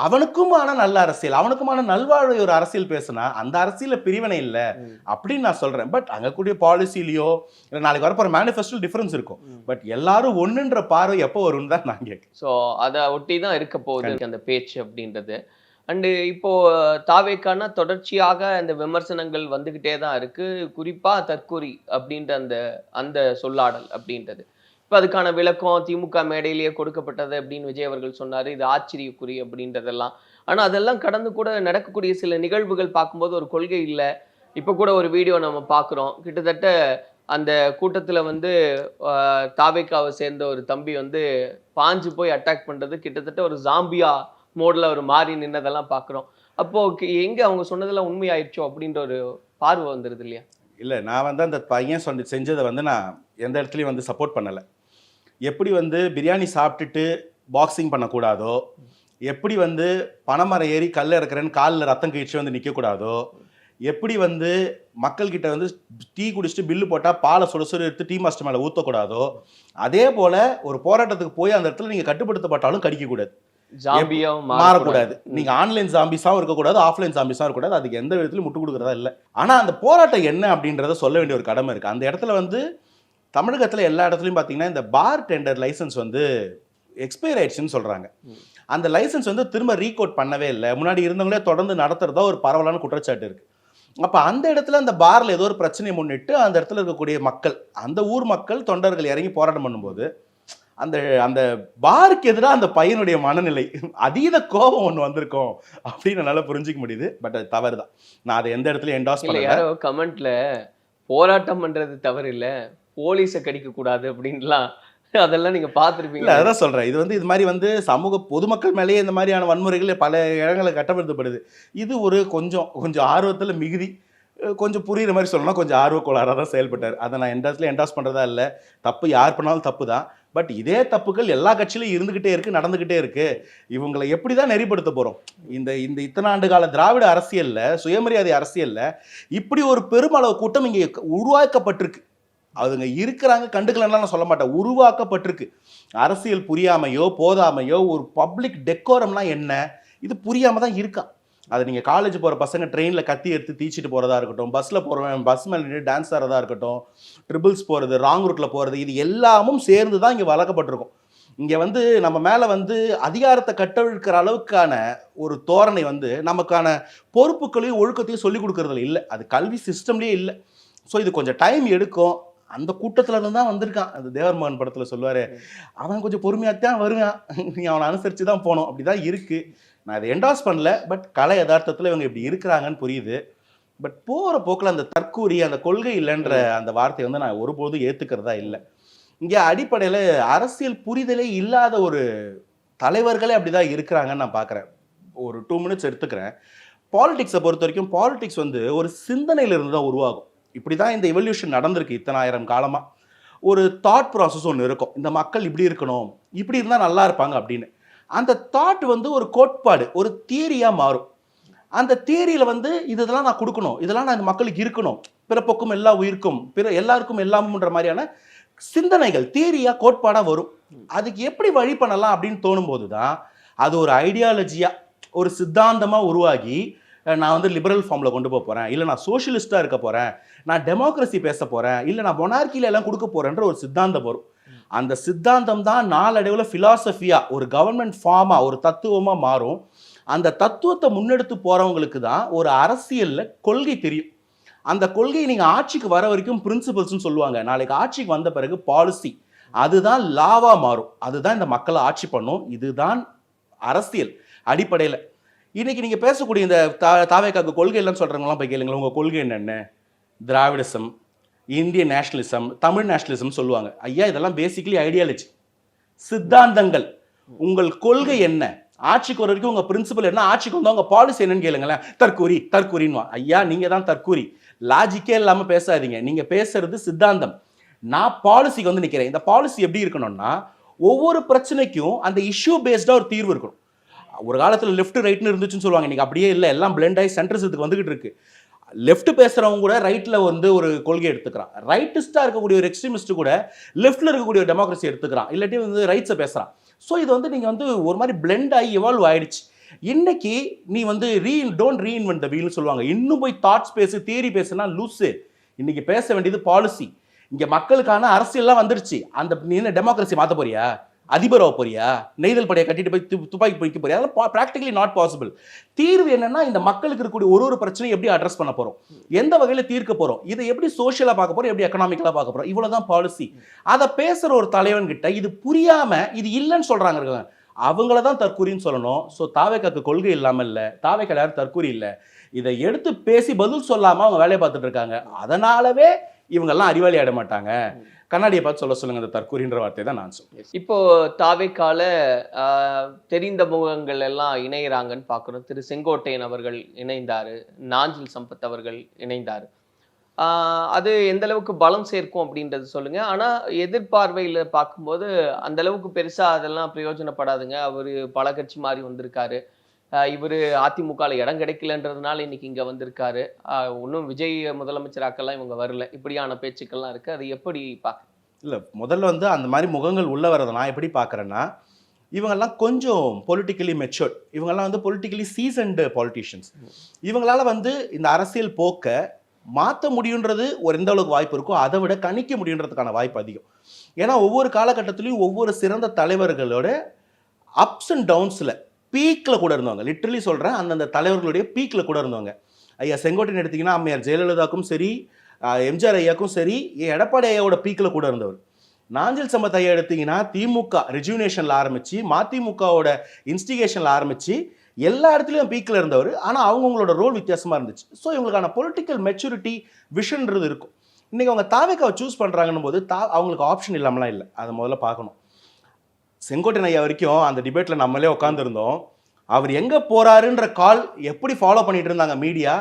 அவனுக்குமான நல்ல அரசியல், அவனுக்குமான நல்வாழ்வு ஒரு அரசியல் பேசுனா அந்த அரசியல பிரிவினை இல்லை அப்படின்னு நான் சொல்றேன். பட் அங்கே கூடிய பாலிசிலையோ இல்லை நாளைக்கு வரப்போற மேனிஃபெஸ்டோ டிஃபரன்ஸ் இருக்கும். பட் எல்லாரும் ஒன்றுன்ற பார்வை எப்போ வரும்னு தான் நான் கேட்குறேன். ஸோ அதை ஒட்டி தான் இருக்க போகுது அந்த பேச்சு அப்படின்றது. அண்டு இப்போ தாவேக்கான தொடர்ச்சியாக அந்த விமர்சனங்கள் வந்துகிட்டே தான் இருக்கு, குறிப்பா தற்கொலை அப்படின்ற அந்த சொல்லாடல் அப்படின்றது. இப்போ அதுக்கான விளக்கம் திமுக மேடையிலேயே கொடுக்கப்பட்டது அப்படின்னு விஜய் அவர்கள் சொன்னார். இது ஆச்சரியக்குறி அப்படின்றதெல்லாம். ஆனால் அதெல்லாம் கடந்து கூட நடக்கக்கூடிய சில நிகழ்வுகள் பார்க்கும்போது ஒரு கொள்கை இல்லை. இப்போ கூட ஒரு வீடியோ நம்ம பார்க்குறோம், கிட்டத்தட்ட அந்த கூட்டத்தில் வந்து தாவேக்காவை சேர்ந்த ஒரு தம்பி வந்து பாஞ்சு போய் அட்டாக் பண்ணுறது, கிட்டத்தட்ட ஒரு ஜாம்பியா மோடில் ஒரு மாறி நின்னதெல்லாம் பார்க்குறோம். அப்போது எங்கே அவங்க சொன்னதெல்லாம் உண்மையாயிடுச்சோ அப்படின்ற ஒரு பார்வை வந்துடுது இல்லையா? இல்லை, நான் வந்து அந்த பையன் செஞ்சதை வந்து நான் எந்த இடத்துலையும் வந்து சப்போர்ட் பண்ணலை. எப்படி வந்து பிரியாணி சாப்பிட்டுட்டு பாக்ஸிங் பண்ணக்கூடாதோ, எப்படி வந்து பனைமரம் ஏறி கல் இறக்குறேன்னு காலில் ரத்தம் கழிச்சு வந்து நிற்கக்கூடாதோ, எப்படி வந்து மக்கள்கிட்ட வந்து டீ குடிச்சிட்டு பில்லு போட்டால் பாலை சுட சுட எடுத்து டீ மாஸ்டர் மேலே ஊற்றக்கூடாதோ, அதே போல் ஒரு போராட்டத்துக்கு போய் அந்த இடத்துல நீங்கள் கட்டுப்படுத்தப்பட்டாலும் கடிக்கக்கூடாது, மாறக்கூடாது. நீங்க ஆன்லைன் ஜாம்பிஸாவும் இருக்கக்கூடாது, ஆஃப்லைன் ஜாம்பிஸாவும் இருக்கக்கூடாது. அதுக்கு எந்த விதத்திலும் முட்டு கொடுக்கறதா இல்லை. ஆனா அந்த போராட்டம் என்ன அப்படின்றத சொல்ல வேண்டிய ஒரு கடமை இருக்கு. அந்த இடத்துல வந்து தமிழகத்துல எல்லா இடத்துலையும் பார்த்தீங்கன்னா இந்த பார் டெண்டர் லைசன்ஸ் வந்து எக்ஸ்பயர் ஆயிடுச்சுன்னு சொல்றாங்க. அந்த லைசன்ஸ் வந்து திரும்ப ரீகோட் பண்ணவே இல்லை. முன்னாடி இருந்தவங்களே தொடர்ந்து நடத்துறதா ஒரு பரவலான குற்றச்சாட்டு இருக்கு. அப்போ அந்த இடத்துல அந்த பார்ல ஏதோ ஒரு பிரச்சனையை முன்னிட்டு அந்த இடத்துல இருக்கக்கூடிய மக்கள், அந்த ஊர் மக்கள் தொண்டர்கள் இறங்கி போராட்டம் பண்ணும்போது அந்த அந்த பாருக்கு எதிராக அந்த பையனுடைய மனநிலை அதீத கோபம் ஒன்று வந்திருக்கும் அப்படின்னு என்னால் புரிஞ்சிக்க முடியுது. பட் அது தவறு தான். நான் அதை எந்த இடத்துல என்டாஸ் பண்ணல. யாரோ கமெண்ட்ல போராட்டம் பண்றது தவறு இல்லை, போலீஸை கடிக்க கூடாது அப்படின்லாம் அதெல்லாம் நீங்க பார்த்துருப்பீங்க. அதான் சொல்றேன், இது வந்து இது மாதிரி வந்து சமூக பொதுமக்கள் மேலேயே இந்த மாதிரியான வன்முறைகள் பல இடங்களில் கட்டப்படுத்தப்படுது. இது ஒரு கொஞ்சம் ஆர்வத்தில் மிகுதி, கொஞ்சம் புரியுற மாதிரி சொல்லணும், கொஞ்சம் ஆர்வக்கோளாறாக தான் செயல்பட்டார். அதை நான் என்டாஸ் பண்ணுறதா இல்லை. தப்பு யார் பண்ணாலும் தப்பு தான். பட் இதே தப்புகள் எல்லா கட்சியிலும் இருந்துகிட்டே இருக்கு, நடந்துகிட்டே இருக்கு. இவங்களை எப்படி தான் நெறிப்படுத்த போறோம்? இந்த இத்தனை ஆண்டு கால திராவிட அரசியல்ல, சுயமரியாதை அரசியல்ல இப்படி ஒரு பெருமளவு கூட்டம் இங்கே உருவாக்கப்பட்டிருக்கு. அதுங்க இருக்கிறாங்க, கண்டுக்கலாம் நான் சொல்ல மாட்டேன், உருவாக்கப்பட்டிருக்கு. அரசியல் புரியாமையோ போதாமையோ ஒரு பப்ளிக் டெக்கோரம்னா என்ன இது புரியாம தான் இருக்கான். அது நீங்கள் காலேஜ் போகிற பசங்க ட்ரெயினில் கத்தி எடுத்து தீச்சிட்டு போகிறதா இருக்கட்டும், பஸ்ஸில் போகிறவன் பஸ் மேலே நின்று டான்ஸ் ஆடுறதா இருக்கட்டும், ட்ரிபிள்ஸ் போகிறது, ராங் ரூட்டில் போகிறது, இது எல்லாமும் சேர்ந்து தான் இங்கே வளர்க்கப்பட்டிருக்கும். இங்கே வந்து நம்ம மேலே வந்து அதிகாரத்தை கட்டவிழ்க்கிற அளவுக்கான ஒரு தோரணை வந்து நமக்கான பொறுப்புகளையும் ஒழுக்கத்தையும் சொல்லிக் கொடுக்கறதுல இல்லை. அது கல்வி சிஸ்டம்லேயே இல்லை. ஸோ இது கொஞ்சம் டைம் எடுக்கும். அந்த கூட்டத்தில் இருந்து தான் வந்திருக்கான். அந்த தேவர்மகன் படத்தில் சொல்லுவார், அவன் கொஞ்சம் பொறுமையாகத்தான் வருவான், நீ அவனை அனுசரித்து தான் போகணும். அப்படி தான் இருக்குது. நான் அதை என்டாஸ் பண்ணல. பட் கலை யதார்த்தத்தில் இவங்க இப்படி இருக்கிறாங்கன்னு புரியுது. பட் போகிற போக்கில் அந்த தற்கூரி, அந்த கொள்கை இல்லைன்ற அந்த வார்த்தையை வந்து நான் ஒருபோதும் ஏற்றுக்கிறதா இல்லை. இங்கே அடிப்படையில் அரசியல் புரிதலே இல்லாத ஒரு தலைவர்களே அப்படி தான் இருக்கிறாங்கன்னு நான் பார்க்குறேன். ஒரு 2 மினிட்ஸ் எடுத்துக்கிறேன். பாலிடிக்ஸை பொறுத்த வரைக்கும் பாலிடிக்ஸ் வந்து ஒரு சிந்தனையிலிருந்து தான் உருவாகும். இப்படி தான் இந்த எவல்யூஷன் நடந்திருக்கு இத்தனை ஆயிரம் காலமாக. ஒரு தாட் ப்ராசஸ் ஒன்று இருக்கும், இந்த மக்கள் இப்படி இருக்கணும், இப்படி இருந்தால் நல்லா இருப்பாங்க அப்படின்னு. அந்த தாட் வந்து ஒரு கோட்பாடு, ஒரு தியரியாக மாறும். அந்த தியரியில் வந்து இதெல்லாம் நான் கொடுக்கணும், இதெல்லாம் நான் இந்த மக்களுக்கு இருக்கணும், பிறப்புக்கும் எல்லா உயிருக்கும் எல்லாருக்கும் எல்லாமுன்ற மாதிரியான சிந்தனைகள் தியரியாக கோட்பாடாக வரும். அதுக்கு எப்படி வழி பண்ணலாம் அப்படின்னு தோணும்போது தான் அது ஒரு ஐடியாலஜியாக, ஒரு சித்தாந்தமாக உருவாகி நான் வந்து லிபரல் ஃபார்மில் கொண்டு போக போகிறேன், இல்லை நான் சோஷியலிஸ்ட்டாக இருக்க போகிறேன், நான் டெமோக்ரஸி பேச போகிறேன், இல்லை நான் மொனார்க்கியில் எல்லாம் கொடுக்க போகிறேன்ற ஒரு சித்தாந்தம் வரும். அந்த சித்தாந்தம் தான் நாளடைவில் ஃபிலாசபியாக, ஒரு கவர்மெண்ட் ஃபார்மாக, ஒரு தத்துவமாக மாறும். அந்த தத்துவத்தை முன்னெடுத்து போகிறவங்களுக்கு தான் ஒரு அரசியலில் கொள்கை தெரியும். அந்த கொள்கையை நீங்கள் ஆட்சிக்கு வர வரைக்கும் பிரின்சிபல்ஸ்னு சொல்லுவாங்க. நாளைக்கு ஆட்சிக்கு வந்த பிறகு பாலிசி, அதுதான் லாவாக மாறும். அதுதான் இந்த மக்களை ஆட்சி பண்ணும். இதுதான் அரசியல் அடிப்படையில். இன்னைக்கு நீங்கள் பேசக்கூடிய இந்த தாவேக்காக்கு கொள்கை இல்லைன்னு சொல்கிறவங்களாம் போய் கேளுங்களேன், உங்கள் கொள்கை என்னென்ன? திராவிடிசம், இந்தியன் நேஷனலிசம், தமிழ் நேஷனலிசம் சொல்லுவாங்க. ஐயா, இதெல்லாம் பேசிக்கலி ஐடியாலஜி, சித்தாந்தங்கள். உங்கள் கொள்கை என்ன? ஆட்சிக்கு வர வரைக்கும் உங்கள் பிரின்சிபல் என்ன? ஆட்சிக்கு வந்தால் உங்கள் பாலிசி என்னன்னு கேளுங்களேன். தற்கூரின்னு. ஐயா, நீங்கள் தான் தற்கூரி. லாஜிக்கே இல்லாமல் பேசாதீங்க. நீங்கள் பேசுறது சித்தாந்தம். நான் பாலிசிக்கு வந்து நிற்கிறேன். இந்த பாலிசி எப்படி இருக்கணும்னா, ஒவ்வொரு பிரச்சனைக்கும் அந்த இஷ்யூ பேஸ்டாக ஒரு தீர்வு இருக்கணும். ஒரு காலத்தில் லெஃப்ட் ரைட்னு இருந்துச்சுன்னு சொல்லுவாங்க, இன்னைக்கு அப்படியே இல்லை, எல்லாம் பிளெண்ட் ஆகி சென்ட்ரிசத்துக்கு வந்துகிட்டு இருக்கு. லெஃப்ட் பேசுறவங்க கூட ரைட்ல வந்து ஒரு கொள்கை எடுத்துக்கிறான், ரைட்டிஸ்டா இருக்கக்கூடிய ஒரு எக்ஸ்ட்ரீமிஸ்ட் கூட லெஃப்ட்ல இருக்கக்கூடிய ஒரு டெமோக்ரஸி எடுத்துக்கிறான், இல்லாட்டி வந்து ரைட்ஸை பேசுறான். ஸோ இது வந்து நீங்க வந்து ஒரு மாதிரி பிளெண்ட் ஆகி எவால்வ் ஆயிடுச்சு. இன்னைக்கு நீ வந்து டோன்ட் ரீஇன்வென்ட் த வீல்னு சொல்லுவாங்க. இன்னும் போய் தாட்ஸ் பேசு, தியரி பேசுனா லூஸு. இன்னைக்கு பேச வேண்டியது பாலிசி. இங்க மக்களுக்கான அரசியல்லாம் வந்துருச்சு. அந்த நீ என்ன டெமோக்ரஸி மாத்த போறியா? அதிபராக போறியா? நெய்தல் படையை கட்டிட்டு போய் துப்பாக்கி பிடிக்க போறியா? அதெல்லாம் ப்ராக்டிகலி நாட் பாசிபிள். தீர்வு என்னன்னா, இந்த மக்களுக்கு இருக்கக்கூடிய ஒரு பிரச்சனையை எப்படி அட்ரஸ் பண்ண போறோம், எந்த வகையில தீர்க்க போறோம், இதை எப்படி சோஷியலா பார்க்க போறோம், எப்படி எக்கனாமிக்கலா பார்க்க போறோம், இவ்வளவுதான் பாலிசி. அதை பேசுற ஒரு தலைவன் கிட்ட இது புரியாம இது இல்லைன்னு சொல்றாங்க, அவங்கள தான் தற்கூரின்னு சொல்லணும். ஸோ தாவேக்காக்கு கொள்கை இல்லாம இல்ல, தாவேக்கா யாரும் தற்கூரி இல்லை. இதை எடுத்து பேசி பதில் சொல்லாம அவங்க வேலையை பார்த்துட்டு இருக்காங்க. அதனாலவே இவங்கெல்லாம் அறிவாளி ஆயிட மாட்டாங்க. கண்ணாடியை பார்த்து சொல்லுங்க இந்த தற்கூரின்ற வார்த்தை தான் நான் சொல்றேன். இப்போ தாவேக்கால தெரிந்த முகங்கள் எல்லாம் இணையறாங்கன்னு பார்க்குறோம். திரு செங்கோட்டையன் அவர்கள் இணைந்தாரு, நாஞ்சில் சம்பத் அவர்கள் இணைந்தாரு. அது எந்த அளவுக்கு பலம் சேர்க்கும் அப்படின்றது சொல்லுங்க. ஆனா எதிர்பார்வையில பார்க்கும்போது அந்த அளவுக்கு பெருசா அதெல்லாம் பிரயோஜனப்படாதுங்க. அவரு பல கட்சி மாறி வந்திருக்காரு. இவரு அதிமுகவில் இடம் கிடைக்கலன்றதுனால இன்னைக்கு இங்க வந்திருக்காரு. இன்னும் விஜய் முதலமைச்சராக்கெல்லாம் இவங்க வரல. இப்படியான பேச்சுக்கள்லாம் இருக்கு. அது எப்படி பார்க்க? இல்லை, முதல்ல வந்து அந்த மாதிரி முகங்கள் உள்ள வரதை நான் எப்படி பார்க்குறேன்னா, இவங்கெல்லாம் கொஞ்சம் பொலிட்டிக்கலி மெச்சூர்ட், இவங்கெல்லாம் வந்து பொலிட்டிக்கலி சீசன்டு பாலிட்டிஷியன்ஸ். இவங்களால வந்து இந்த அரசியல் போக்க மாற்ற முடியுன்றது ஒரு எந்த அளவுக்கு வாய்ப்பு இருக்கோ அதை விட கணிக்க முடியுன்றதுக்கான வாய்ப்பு அதிகம். ஏன்னா ஒவ்வொரு காலகட்டத்திலையும் ஒவ்வொரு சிறந்த தலைவர்களோட அப்ஸ் அண்ட் டவுன்ஸில் பீக்கில் கூட இருந்தவங்க, லிட்ரலி சொல்கிறேன், அந்தந்த தலைவர்களுடைய பீக்கில் கூட இருந்தவங்க. ஐயா செங்கோட்டையன் எடுத்திங்கன்னா அம்மையார் ஜெயலலிதாக்கும் சரி, எம்ஜிஆர் ஐயாக்கும் சரி, எடப்பாடி ஐயாவோட பீக்கில் கூட இருந்தவர். நாஞ்சில் சம்பத் ஐயா எடுத்திங்கன்னா திமுக ரிஜுவினேஷனில் ஆரம்பித்து, மதிமுகவோட இன்ஸ்டிகேஷனில் ஆரம்பித்து எல்லா இடத்துலையும் பீக்கில் இருந்தவர். ஆனால் அவங்களோட ரோல் வித்தியாசமாக இருந்துச்சு. ஸோ இவங்களுக்கான பொலிட்டிக்கல் மெச்சூரிட்டி விஷன்றது இருக்கும். இன்றைக்கி அவங்க தாவேக்காவை சூஸ் பண்ணுறாங்கன்னும் போது அவங்களுக்கு ஆப்ஷன் இல்லாமலாம் இல்லை, அதை முதல்ல பார்க்கணும். செங்கோட்டையன் ஐயா வரைக்கும் அந்த டிபேட்டில் நம்மளே உட்காந்துருந்தோம். அவர் எங்கே போகிறாருன்ற கால் எப்படி ஃபாலோ பண்ணிட்டு இருந்தாங்க மீடியா.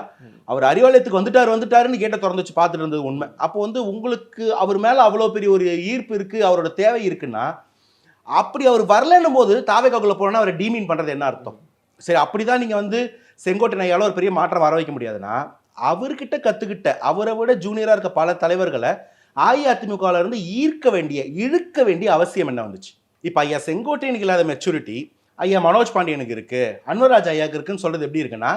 அவர் அறிவாலயத்துக்கு வந்துட்டாருன்னு கேட்ட திறந்து வச்சு பார்த்துட்டு இருந்தது உண்மை. அப்போ வந்து உங்களுக்கு அவர் மேலே அவ்வளோ பெரிய ஒரு ஈர்ப்பு இருக்குது, அவரோட தேவை இருக்குன்னா, அப்படி அவர் வரலன்னும் போது தாவேக்காக்குள்ளே போனால் அவரை டீமீன் பண்ணுறது என்ன அர்த்தம்? சரி, அப்படி தான் நீங்கள் வந்து செங்கோட்டையன் ஐயாவில் ஒரு பெரிய மாற்றம் வர வைக்க முடியாதுன்னா, அவர்கிட்ட கற்றுக்கிட்ட அவரை விட ஜூனியராக இருக்க பல தலைவர்களை அஇஅதிமுகவில் இருந்து இழுக்க வேண்டிய அவசியம் என்ன வந்துச்சு? இப்போ ஐயா செங்கோட்டையனுக்கு இல்லாத மெச்சூரிட்டி ஐயா மனோஜ் பாண்டியனுக்கு இருக்கு, அன்வராஜ் ஐயாவுக்கு இருக்குன்னு சொல்றது எப்படி இருக்குன்னா,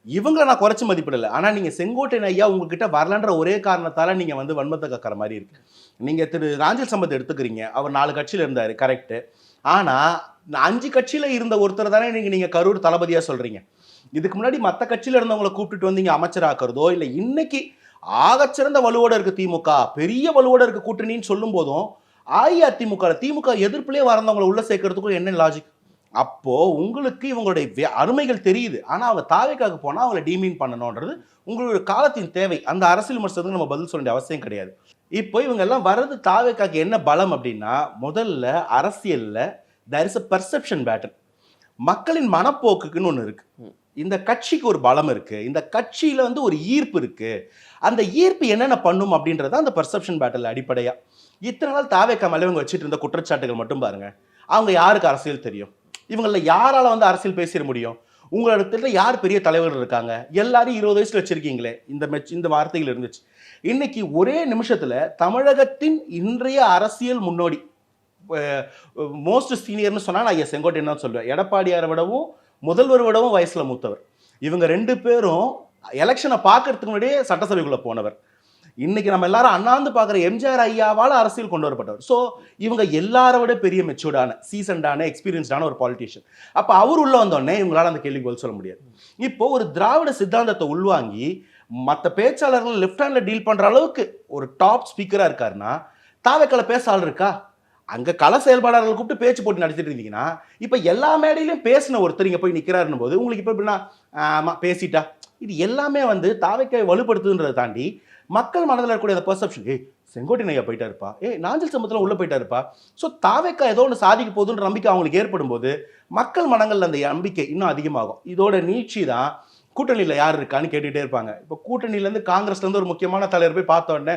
இவங்களை நான் குறைச்சி மதிப்பிடலை, ஆனால் நீங்கள் செங்கோட்டையன் ஐயா உங்ககிட்ட வரலன்ற ஒரே காரணத்தால் நீங்கள் வந்து வன்மத்தை கக்கிற மாதிரி இருக்கு. நீங்கள் திரு நாஞ்சில் சம்பத் எடுத்துக்கிறீங்க, அவர் 4 கட்சியில் இருந்தார், கரெக்டு. ஆனால் 5 கட்சியில் இருந்த ஒருத்தர் தானே நீங்கள் கரூர் தளபதியாக சொல்கிறீங்க. இதுக்கு முன்னாடி மற்ற கட்சியில் இருந்தவங்களை கூப்பிட்டுட்டு வந்து இங்கே அமைச்சராக்கிறதோ, இல்லை இன்னைக்கு ஆகச்சிறந்த வலுவோட இருக்கு திமுக, பெரிய வலுவோட இருக்கு கூட்டணின்னு சொல்லும் போதும் திமுக எதிர்ப்புலேயே வரந்தவங்களை உள்ள சேர்க்கறதுக்கும் என்ன லாஜிக்? அப்போ உங்களுக்கு இவங்களுடைய அருமைகள் தெரியுது, ஆனால் அவங்க தாவேக்காக போனால் அவங்களை டீமீன் பண்ணணுன்றது உங்களுடைய காலத்தின் தேவை. அந்த அரசியல் விமர்சனத்துக்கு நம்ம பதில் சொல்ல வேண்டிய அவசியம் கிடையாது. இப்போ இவங்க எல்லாம் வர்றது தாவேக்காக்கு என்ன பலம் அப்படின்னா, முதல்ல அரசியலில் there is a perception pattern. மக்களின் மனப்போக்குக்குன்னு ஒன்று இருக்கு. இந்த கட்சிக்கு ஒரு பலம் இருக்கு, இந்த கட்சியில வந்து ஒரு ஈர்ப்பு இருக்கு. அந்த ஈர்ப்பு என்னென்ன பண்ணும் அப்படின்றத அந்த பர்செப்ஷன் பேட்டர்ல அடிப்படையா. இத்தனை நாள் தாவேக்கா மேலே இவங்க வச்சுட்டு இருந்த குற்றச்சாட்டுகள் மட்டும் பாருங்க. அவங்க யாருக்கு அரசியல் தெரியும்? இவங்கள யாரால வந்து அரசியல் பேசிட முடியும்? உங்களிடத்துல யார் பெரிய தலைவர்கள் இருக்காங்க? எல்லாரும் 20 வயசுல வச்சிருக்கீங்களே, இந்த வார்த்தைகள் இருந்துச்சு. இன்னைக்கு ஒரே நிமிஷத்துல தமிழகத்தின் இன்றைய அரசியல் முன்னோடி மோஸ்ட் சீனியர்னு சொன்னா நான் ஐயா செங்கோட்டையன் தான் சொல்லுவேன். எடப்பாடியாரை விடவும் முதல்வர் விடவும் வயசுல மூத்தவர். இவங்க 2 பேரும் எலெக்ஷனை பார்க்கறதுக்கு முன்னாடியே சட்டசபைக்குள்ள போனவர். இன்னைக்கு நம்ம எல்லாரும் அண்ணாந்து பார்க்குற எம்ஜிஆர் ஐயாவால் அரசியல் கொண்டு வரப்பட்டவர். ஸோ இவங்க எல்லாரை விட பெரிய மெச்சூர்டான, சீசன்டான, எக்ஸ்பீரியன்ஸ்டான ஒரு பாலிட்டிஷியன். அப்போ அவர் உள்ள வந்தோடனே இவங்களால அந்த கேள்விக்கு பதில் சொல்ல முடியாது. இப்போ ஒரு திராவிட சித்தாந்தத்தை உள்வாங்கி மற்ற பேச்சாளர்கள் லெஃப்ட் ஹேண்ட்ல டீல் பண்ற அளவுக்கு ஒரு டாப் ஸ்பீக்கரா இருக்காருன்னா, தாவேக்கால பேச ஆள் இருக்கா? அங்க கள செயல்பாளர்கள் கூப்பிட்டு பேச்சு போட்டு நடத்திட்டு இருந்தீங்கன்னா, இப்ப எல்லா மேடையிலும் பேசின ஒருத்தர் இங்க போய் நிக்கிறாருன்னு போது உங்களுக்கு இப்ப எப்படின்னா, ஆமா பேசிட்டா, இது எல்லாமே வந்து தாவேக்காவை வலுப்படுத்துன்றதை தாண்டி மக்கள் மனதில் இருக்கக்கூடிய அந்த பெர்செப்ஷன், செங்கோட்டையன் ஐயா போயிட்டா இருப்பா, நாஞ்சில் சம்பத்தில் உள்ள போயிட்டா இருப்பா, ஸோ தாவேக்கா ஏதோ ஒன்று சாதிக்க போகுதுன்ற நம்பிக்கை அவங்களுக்கு ஏற்படும் போது மக்கள் மனங்களில் அந்த நம்பிக்கை இன்னும் அதிகமாகும். இதோட நீட்சி தான் கூட்டணியில் யார் இருக்கான்னு கேட்டுகிட்டே இருப்பாங்க. இப்போ கூட்டணியிலேருந்து காங்கிரஸ்லேருந்து ஒரு முக்கியமான தலைவர் போய் பார்த்த உடனே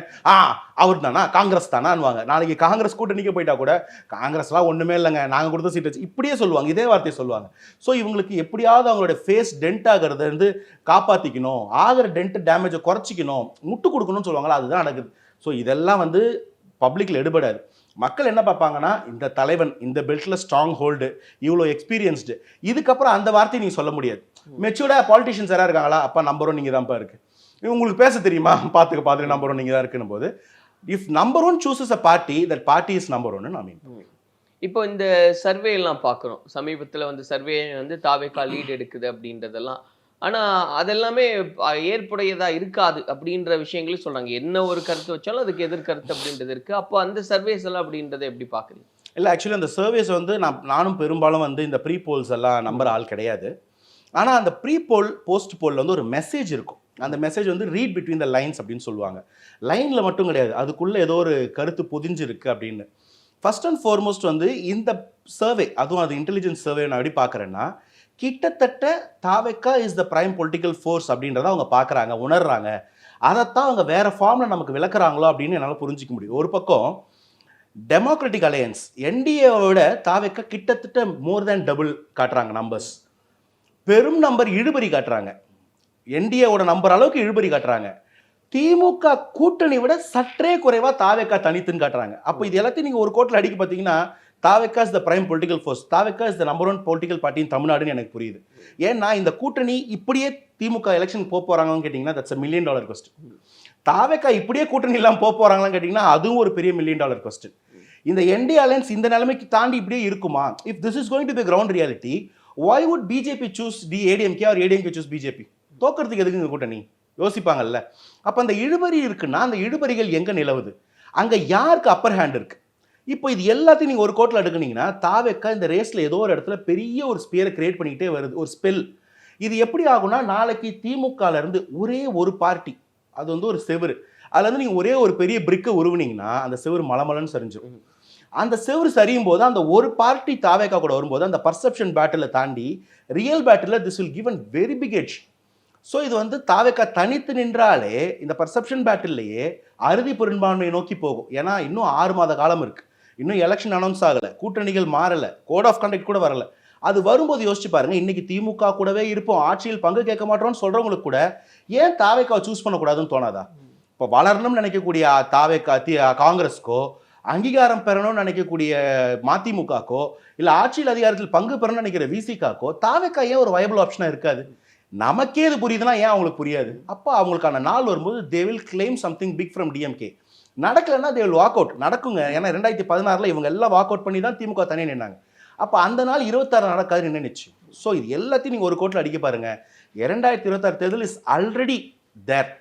அவர் தானா காங்கிரஸ் தானான்னுவாங்க. நாளைக்கு காங்கிரஸ் கூட்டணிக்கு போயிட்டா கூட காங்கிரஸ்லாம் ஒன்றுமே இல்லைங்க, நாங்கள் கொடுத்த சீட் வச்சு இப்படியே சொல்லுவாங்க, இதே வார்த்தையை சொல்லுவாங்க. ஸோ இவங்களுக்கு எப்படியாவது அவங்களோட ஃபேஸ் டென்ட் ஆகிறத இருந்து காப்பாற்றிக்கணும், ஆகிற டென்ட் டேமேஜை குறைச்சிக்கணும், முட்டு கொடுக்கணும்னு சொல்லுவாங்களா, அதுதான் நடக்குது. ஸோ இதெல்லாம் வந்து பப்ளிக்கில் எடுபடாது. மக்கள் என்ன பார்ப்பாங்கன்னா, இந்த தலைவன் இந்த பெல்ட்டில் ஸ்ட்ராங் ஹோல்டு, இவ்வளோ எக்ஸ்பீரியன்ஸ்டு, இதுக்கப்புறம் அந்த வார்த்தையை நீங்கள் சொல்ல முடியாது. மெச்சூர்டாக பாலிட்டிஷியன்ஸ் யாராக இருக்காங்களா, அப்பா நம்பர் 1 நீங்கள் தான்ப்பா இருக்கு, உங்களுக்கு பேச தெரியுமா, பார்த்துக்க நம்பர் 1 நீங்கள் தான் இருக்குன்னு போது, if number 1 சூசஸ் a party, that party is number 1 நான் மீன். இப்போ இந்த சர்வே எல்லாம் பார்க்குறோம், சமீபத்தில் வந்து சர்வே வந்து தாவேகா லீட் எடுக்குது அப்படின்றதெல்லாம், ஆனால் அதெல்லாமே ஏற்புடையதாக இருக்காது அப்படின்ற விஷயங்களையும் சொல்கிறாங்க. என்ன ஒரு கருத்து வச்சாலும் அதுக்கு எதிர்கருத்து அப்படின்றது இருக்குது. அப்போ அந்த சர்வேஸ் எல்லாம் அப்படின்றத எப்படி பார்க்குறீங்க? இல்லை, ஆக்சுவலி அந்த சர்வேஸ் வந்து நானும் பெரும்பாலும் வந்து இந்த ப்ரீ போல்ஸ் எல்லாம் நம்புற ஆள் கிடையாது. ஆனால் அந்த ப்ரீ போல் போஸ்ட் போலில் வந்து ஒரு மெசேஜ் இருக்கும். அந்த மெசேஜ் வந்து ரீட் பிட்வீன் த லைன்ஸ் அப்படின்னு சொல்லுவாங்க. லைனில் மட்டும் கிடையாது, அதுக்குள்ளே ஏதோ ஒரு கருத்து பொதிஞ்சிருக்கு அப்படின்னு. ஃபர்ஸ்ட் அண்ட் ஃபார்மோஸ்ட் வந்து இந்த சர்வே, அதுவும் அது இன்டெலிஜென்ஸ் சர்வே நான் எப்படி பார்க்குறேன்னா, கிட்டத்தட்ட TVK is the prime political force அப்படின்றத அவங்க பார்க்குறாங்க, உணர்றாங்க. அதைத்தான் அவங்க வேறு ஃபார்மில் நமக்கு விளக்குறாங்களோ அப்படின்னு என்னால் புரிஞ்சிக்க முடியும். ஒரு பக்கம் டெமோக்ராட்டிக் அலையன்ஸ் என்டிஏவோட தாவேகா கிட்டத்தட்ட மோர் தேன் டபுள் காட்டுறாங்க நம்பர்ஸ். பெரும் நம்பர் இழுபறி காட்டுறாங்க, என்டிஏவோட நம்பர் அளவுக்கு இழுபறி காட்டுறாங்க. திமுக கூட்டணி விட சற்றே குறைவாக தாவேகா தனித்துன்னு காட்டுறாங்க. அப்போ இது எல்லாத்தையும் நீங்கள் ஒரு கோட்டில் அடிக்க பார்த்தீங்கன்னா, TVK is the prime political force, TVK is the number 1 political party in தமிழ்நாடுன்னு எனக்கு புரியுது. ஏன்னா இந்த கூட்டணி இப்படியே திமுக எலெக்ஷன் போகிறாங்கன்னு கேட்டிங்கன்னா தட்ஸ் $1 million கொஸ்டின். தாவேகா இப்படியே கூட்டணி இல்லாமல் போகிறாங்களான்னு கேட்டிங்கன்னா அதுவும் ஒரு பெரிய $1 million கொஸ்டின். இந்த என்டி அலையன்ஸ் இந்த நிலைமைக்கு தாண்டி இப்படியே இருக்குமா? If this is going to be ground reality, why would BJP choose ADMK or ADMK choose BJP? தோக்கிறதுக்கு எதுக்கு இந்த கூட்டணி யோசிப்பாங்கல்ல. அப்போ அந்த இழுபறி இருக்குன்னா அந்த இழுபறிகள் எங்கே நிலவுது, அங்கே யாருக்கு அப்பர் ஹேண்ட் இருக்கு? இப்போ இது எல்லாத்தையும் நீங்கள் ஒரு கோட்டில் எடுக்குனீங்கன்னா, தாவேகா இந்த ரேஸில் ஏதோ ஒரு இடத்துல பெரிய ஒரு ஸ்பியரை கிரியேட் பண்ணிக்கிட்டே வருது, ஒரு ஸ்பெல். இது எப்படி ஆகும்னா, நாளைக்கு திமுகலேருந்து ஒரே ஒரு பார்ட்டி, அது வந்து ஒரு செவரு, அதில் வந்து நீங்கள் ஒரே ஒரு பெரிய பிரிக்கை உருவினீங்கன்னா அந்த செவரு மலமலன்னு சரிஞ்சிடும். அந்த செவரு சரியும் போது அந்த ஒரு பார்ட்டி தாவேகா கூட வரும்போது அந்த பர்செப்ஷன் பேட்டில் தாண்டி real battle this will give a very big edge. So இது வந்து தாவேகா தனித்து நின்றாலே இந்த பர்செப்ஷன் பேட்டில்லையே அறுதி பெரும்பான்மையை நோக்கி போகும். ஏன்னா இன்னும் 6 மாத காலம் இருக்குது, இன்னும் எலெக்ஷன் அனௌன்ஸ் ஆகலை, கூட்டணிகள் மாறலை, கோட் ஆஃப் கண்டக்ட் கூட வரலை. அது வரும்போது யோசிச்சு பாருங்க, இன்னைக்கு திமுக கூடவே இருப்போம், ஆட்சியில் பங்கு கேட்க மாட்டோம்னு சொல்றவங்களுக்கு கூட ஏன் தாவேகாவை சூஸ் பண்ணக்கூடாதுன்னு தோணாதா? இப்போ வளரணும்னு நினைக்கக்கூடிய தாவேகா காங்கிரஸ்க்கோ, அங்கீகாரம் பெறணும்னு நினைக்கக்கூடிய மதிமுகக்கோ, இல்லை ஆட்சியில் அதிகாரத்தில் பங்கு பெறணும்னு நினைக்கிற விசிகாக்கோ தாவேகா ஏன் ஒரு வயபிள் ஆப்ஷனாக இருக்காது? நமக்கே இது புரியுதுன்னா ஏன் அவங்களுக்கு புரியாது? அப்போ அவங்களுக்கான நாள் வரும்போது they will claim something big from DMK. நடக்கலைன்னா தே வில் வாக் அவுட். நடக்குங்க, ஏன்னா 2016 இவங்க எல்லாம் வாக் அவுட் பண்ணி தான் திமுக தனியாக நின்னாங்க. அப்போ அந்த நாள் 26 நடக்காது நின்றுச்சு. ஸோ இது எல்லாத்தையும் நீங்கள் ஒரு கோட்டில் அடிக்க பாருங்க. 2026 தேர்தல் இஸ் ஆல்ரெடி தேர்.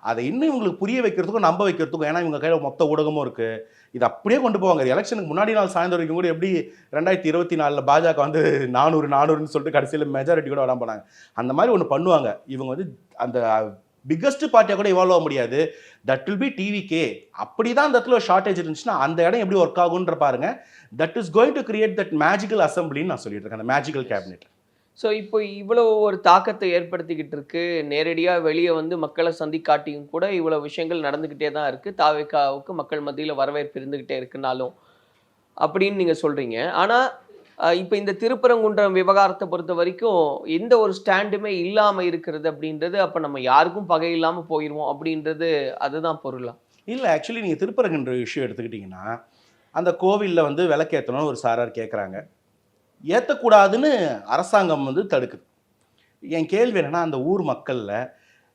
அதை இன்னும் இவங்களுக்கு புரிய வைக்கிறதுக்கும் நம்ப வைக்கிறதுக்கும், ஏன்னா இவங்க கையில் மொத்த ஊடகமும் இருக்குது, இது அப்படியே கொண்டு போவாங்க. எலெக்ஷனுக்கு முன்னாடி நாள் சாயந்தரம் வரைக்கும் கூட எப்படி 2024 பாஜக வந்து 400 சொல்லிட்டு கடைசியில் மெஜாரிட்டி கூட வராமல் போனாங்க, அந்த மாதிரி ஒன்று பண்ணுவாங்க. இவங்க வந்து அந்த பிக்கஸ்ட் பார்ட்டியாக கூட இவால்வ் ஆக முடியாது. That will be TVK. அப்படி தான் அந்த இடத்துல ஒரு ஷார்ட்டேஜ் இருந்துச்சுன்னா அந்த இடம் எப்படி ஒர்க் ஆகுன்ற பாருங்க. That is going to create that magical அசம்பிளின்னு நான் சொல்லிட்டு இருக்கேன், அந்த மேஜிக்கல் கேபினெட். ஸோ இப்போ இவ்வளோ ஒரு தாக்கத்தை ஏற்படுத்திக்கிட்டு இருக்கு, நேரடியாக வெளியே வந்து மக்களை சந்திக்காட்டியும் கூட இவ்வளோ விஷயங்கள் நடந்துக்கிட்டே தான் இருக்குது. தாவேகாவுக்கு மக்கள் மத்தியில் வரவேற்பு இருந்துக்கிட்டே இருக்குனாலும் அப்படின்னு நீங்கள் சொல்கிறீங்க. ஆனால் இப்போ இந்த திருப்பரங்குன்றம் விவகாரத்தை பொறுத்த வரைக்கும் எந்த ஒரு ஸ்டாண்டுமே இல்லாமல் இருக்கிறது அப்படின்றது, அப்போ நம்ம யாருக்கும் பகை இல்லாமல் போயிடுவோம் அப்படின்றது அதுதான் பொருளா? இல்லை, ஆக்சுவலி நீங்கள் திருப்பரங்குன்ற விஷயம் எடுத்துக்கிட்டிங்கன்னா, அந்த கோவிலில் வந்து விளக்கேற்றணும்னு ஒரு சாரார் கேட்குறாங்க, ஏற்றக்கூடாதுன்னு அரசாங்கம் வந்து தடுக்குது. என் கேள்வி என்னென்னா, அந்த ஊர் மக்களில்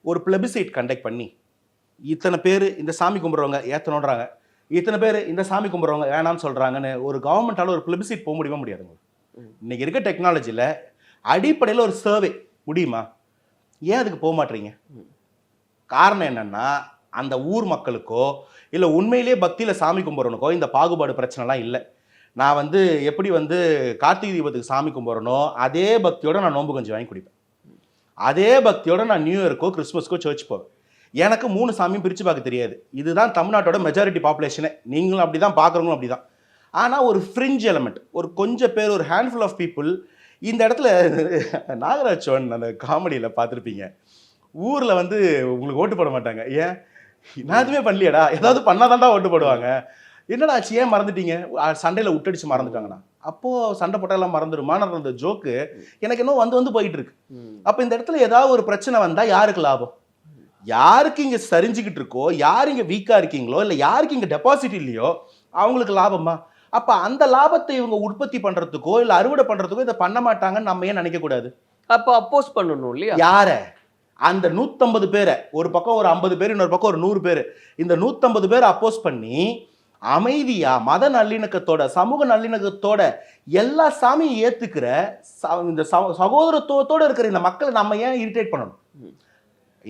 ஒரு பிளபிசைட் கண்டக்ட் பண்ணி இத்தனை பேர் இந்த சாமி கும்பிட்றவங்க ஏற்றணுன்றாங்க, இத்தனை பேர் இந்த சாமி கும்பிட்றவங்க வேணான்னு சொல்கிறாங்கன்னு ஒரு கவர்மெண்ட்டால் ஒரு பிளபிசைட் போக முடியாதுங்க. இன்றைக்கி இருக்க டெக்னாலஜியில் அடிப்படையில் ஒரு சர்வே முடியுமா? ஏன் அதுக்கு போக மாட்டீங்க? காரணம் என்னென்னா, அந்த ஊர் மக்களுக்கோ இல்லை உண்மையிலே பக்தியில் சாமி கும்பிட்றனுக்கோ இந்த பாகுபாடு பிரச்சனைலாம் இல்லை. நான் வந்து எப்படி வந்து கார்த்திகை தீபத்துக்கு சாமி கும்பிட்றனோ அதே பக்தியோடு நான் நோன்பு கஞ்சி வாங்கி குடிப்பேன், அதே பக்தியோடு நான் நியூ இயர்க்கோ கிறிஸ்மஸ்க்கோ சர்ச் போவேன். எனக்கு 3 சாமியும் பிரித்து பார்க்க தெரியாது. இதுதான் தமிழ்நாட்டோட மெஜாரிட்டி பாப்புலேஷனே. நீங்களும் அப்படி தான், பார்க்குறவங்களும் அப்படி தான். ஆனால் ஒரு ஃப்ரிஞ்ச் எலமெண்ட், ஒரு கொஞ்சம் பேர், ஒரு ஹேண்ட்ஃபுல் ஆஃப் பீப்புள் இந்த இடத்துல நாகராஜ் சோழன் அந்த காமெடியில் பார்த்துருப்பீங்க, ஊரில் வந்து உங்களுக்கு ஓட்டு போட மாட்டாங்க. ஏன்? நான் எதுவுமே பண்ணலையடா, ஏதாவது பண்ணாதான்டா ஓட்டு போடுவாங்க. என்னடா ஆச்சு, ஏன் மறந்துட்டீங்க? சண்டையில் விட்டடிச்சு மறந்துட்டாங்கண்ணா. அப்போது சண்டை போட்டாலாம் மறந்துடுமான அந்த ஜோக்கு எனக்கு இன்னும் வந்து போயிட்டு இருக்கு. அப்போ இந்த இடத்துல ஏதாவது ஒரு பிரச்சனை வந்தால் யாருக்கு லாபம்? யாருக்கு இங்கே சரிஞ்சுக்கிட்டு இருக்கோ, யார் இங்கே வீக்காக இருக்கீங்களோ, இல்லை யாருக்கு இங்கே டெபாசிட் இல்லையோ அவங்களுக்கு லாபமா? அப்போ அந்த லாபத்தை இவங்க உற்பத்தி பண்ணுறதுக்கோ இல்லை அறுவடை பண்ணுறதுக்கோ இதை பண்ண மாட்டாங்கன்னு நம்ம ஏன் நினைக்கக்கூடாது? அப்போ அப்போஸ் பண்ணணும் இல்லையா? யார? அந்த 150 பேரை, ஒரு பக்கம் ஒரு 50 பேர், இன்னொரு பக்கம் ஒரு 100 பேர், இந்த 150 பேர் அப்போஸ் பண்ணி அமைதியா மத நல்லிணக்கத்தோட சமூக நல்லிணக்கத்தோட எல்லா சாமியும் ஏத்துக்கிற இந்த சகோதரத்துவத்தோட இருக்கிற இந்த மக்களை நம்ம ஏன் இரிட்டேட் பண்ணணும்?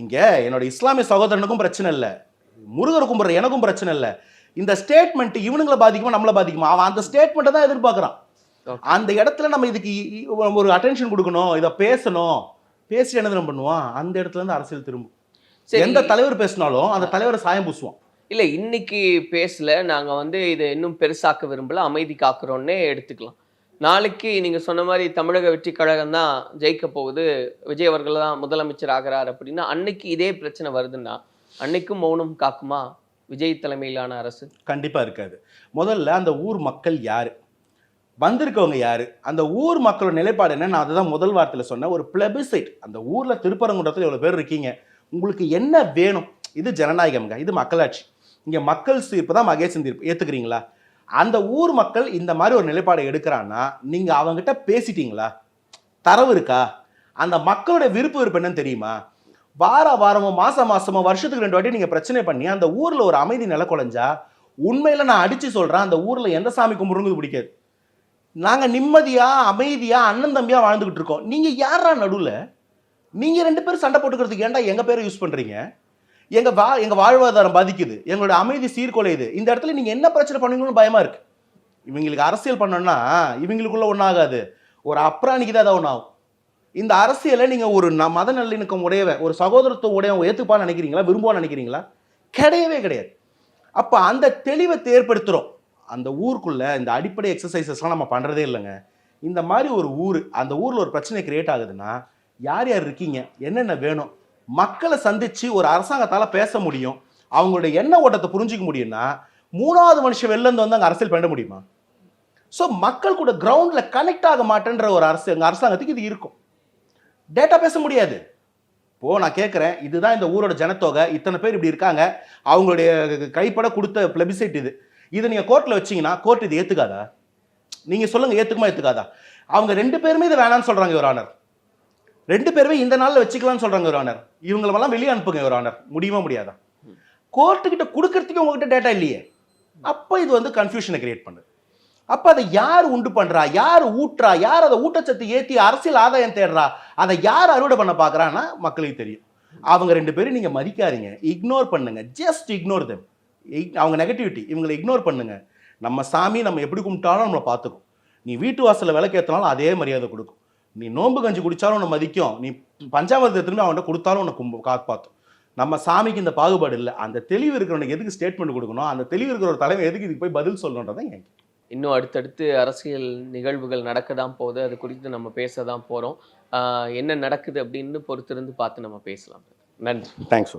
இங்க என்னோட இஸ்லாமிய சகோதரனுக்கும் பிரச்சனை இல்லை, முருகர் கும்பிட்ற எனக்கும் பிரச்சனை இல்லை. இந்த ஸ்டேட்மெண்ட் இவனுங்களை பாதிக்குமா நம்மளை பாதிக்குமா? அவன் அந்த ஸ்டேட்மெண்ட்டை தான் எதிர்பார்க்குறான். அந்த இடத்துல நம்ம இதுக்கு ஒரு அட்டென்ஷன் கொடுக்கணும், இதை பேசணும். பேசி என்ன பண்ணுவான்? அந்த இடத்துல இருந்து அரசியல் திரும்பும். எந்த தலைவர் பேசினாலும் அந்த தலைவரை சாயம் பூசுவான். இல்லை, இன்னைக்கு பேசல, நாங்கள் வந்து இதை இன்னும் பெருசாக்க விரும்பல, அமைதி காக்குறோன்னே எடுத்துக்கலாம். நாளைக்கு நீங்கள் சொன்ன மாதிரி தமிழக வெற்றி கழகம் தான் ஜெயிக்க போகுது, விஜய் அவர்கள் தான் முதலமைச்சர் ஆகிறார் அப்படின்னா அன்னைக்கு இதே பிரச்சனை வருதுன்னா அன்னைக்கும் மௌனம் காக்குமா விஜய் தலைமையிலான அரசு? கண்டிப்பாக இருக்காது. முதல்ல அந்த ஊர் மக்கள் யாரு, வந்திருக்கவங்க யாரு, அந்த ஊர் மக்களோட நிலைப்பாடு என்ன? நான் அதுதான் முதல் வாரத்தில் சொன்னேன், ஒரு பிளபிசைட். அந்த ஊரில் திருப்பரங்குன்றத்தில் எவ்வளோ பேர் இருக்கீங்க, உங்களுக்கு என்ன வேணும்? இது ஜனநாயகம்ங்க, இது மக்களாட்சி. இங்கே மக்கள் தீர்ப்பு தான் மகேசன் தீர்ப்பு, ஏற்றுக்கிறீங்களா? அந்த ஊர் மக்கள் இந்த மாதிரி ஒரு நிலைப்பாடை எடுக்கிறான்னா நீங்கள் அவங்ககிட்ட பேசிட்டீங்களா? தரவு இருக்கா? அந்த மக்களோட விருப்பம் என்னன்னு தெரியுமா? வாரமோ மாசமோ வருஷத்துக்கு 2 வாட்டி நீங்கள் பிரச்சனை பண்ணி அந்த ஊரில் ஒரு அமைதி நிலக்குலைஞ்சா உண்மையில் நான் அடித்து சொல்கிறேன், அந்த ஊரில் எந்த சாமி கும்பிடுறது பிடிக்காது. நாங்கள் நிம்மதியாக அமைதியாக அண்ணன் தம்பியாக வாழ்ந்துக்கிட்டு இருக்கோம். நீங்கள் யாரா நடுவில்? நீங்கள் 2 பேரும் சண்டை போட்டுக்கிறதுக்கு ஏன்டா எங்கள் பேரை யூஸ் பண்ணுறீங்க? எங்கள் வாழ்வாதாரம் பாதிக்குது, எங்களோட அமைதி சீர்குலையுது. இந்த இடத்துல நீங்கள் என்ன பிரச்சனை பண்ணுவீங்கன்னு பயமாக இருக்குது. இவங்களுக்கு அரசியல் பண்ணோன்னா இவங்களுக்குள்ள ஒன்றாகாது, ஒரு அப்ராணிக்கு தான் ஏதாவது ஒன்று ஆகும். இந்த அரசியலை நீங்கள் ஒரு மத நல்லிணக்கம் உடையவன், ஒரு சகோதரத்துவ உடையவன் ஏற்றுப்பான்னு நினைக்கிறீங்களா, விரும்புவான்னு நினைக்கிறீங்களா? கிடையவே கிடையாது. அப்போ அந்த தெளிவை ஏற்படுத்துகிறோம். அந்த ஊருக்குள்ளே இந்த அடிப்படை எக்ஸசைசஸ்லாம் நம்ம பண்ணுறதே இல்லைங்க. இந்த மாதிரி ஒரு ஊர், அந்த ஊரில் ஒரு பிரச்சனை கிரியேட் ஆகுதுன்னா யார் யார் இருக்கீங்க, என்னென்ன வேணும், மக்களை சந்தித்து ஒரு அரசாங்கத்தால் பேச முடியும், அவங்களுடைய எண்ண ஓட்டத்தை புரிஞ்சிக்க முடியும்னா 3வது மனுஷன் வெளிலேருந்து வந்து அங்கே அரசியல் பண்ண முடியுமா? ஸோ மக்கள் கூட கிரவுண்டில் கனெக்ட் ஆக மாட்டேன்ற ஒரு அரசாங்கத்துக்கு இது இருக்கும். டேட்டா பேச முடியாது. இப்போது நான் கேட்குறேன், இதுதான் இந்த ஊரோட ஜனத்தொகை, இத்தனை பேர் இப்படி இருக்காங்க, அவங்களுடைய கைப்பட கொடுத்த பிளபிசைட் இதை நீங்கள் கோர்ட்டில் வச்சிங்கன்னா கோர்ட் இது ஏற்றுக்காதா? நீங்கள் சொல்லுங்கள், ஏற்றுக்குமா ஏற்றுக்காதா? அவங்க 2 பேருமே இதை வேணான்னு சொல்கிறாங்க யுவர் ஆனர். 2 பேருமே இந்த நாளில் வச்சுக்கலாம்னு சொல்கிறாங்க யுவர் ஆனர். இவங்களெல்லாம் வெளியே அனுப்புங்க யுவர் ஆனர். முடியுமா முடியாதா? கோர்ட்டுக்கிட்ட கொடுக்கறதுக்கு உங்ககிட்ட டேட்டா இல்லையே. அப்போ இது வந்து கன்ஃபியூஷனை கிரியேட் பண்ணுது. அப்போ அதை யார் உண்டு பண்ணுறா, யார் ஊட்டுறா, யார் அதை ஊட்டச்சத்து ஏற்றி அரசியல் ஆதாயம் தேடுறா, அதை யார் அறுவடை பண்ண பார்க்குறான்னா மக்களுக்கு தெரியும். அவங்க 2 பேரும் நீங்கள் மதிக்காதீங்க, இக்னோர் பண்ணுங்க, ஜஸ்ட் இக்னோர் தெம். அவங்க நெகட்டிவிட்டி இவங்களை இக்னோர் பண்ணுங்க. நம்ம சாமி நம்ம எப்படி கும்பிட்டாலும் நம்மளை பார்த்துக்கும். நீ வீட்டு வாசலில் விளக்கேற்றினாலும் அதே மரியாதை கொடுக்கும். நீ நோன்பு கஞ்சி குடித்தாலும் உன்னை மதிக்கும். நீ பஞ்சாமிரத்தை திரும்பி அவன்கிட்ட கொடுத்தாலும் உன்னை காப்பாற்றும். நம்ம சாமிக்கு இந்த பாகுபாடு இல்லை. அந்த தெளிவு இருக்கிறவனுக்கு எதுக்கு ஸ்டேட்மெண்ட் கொடுக்கணும், அந்த தெளிவு இருக்கிற ஒரு தலைமை எதுக்கு இதுக்கு போய் பதில் சொல்லணுன்றதான் என். இன்னும் அடுத்தடுத்து அரசியல் நிகழ்வுகள் நடக்க தான் போகுது, அது குறித்து நம்ம பேச தான் போகிறோம். என்ன நடக்குது அப்படின்னு பொறுத்திருந்து பார்த்து நம்ம பேசலாம். நன்றி. Thanks.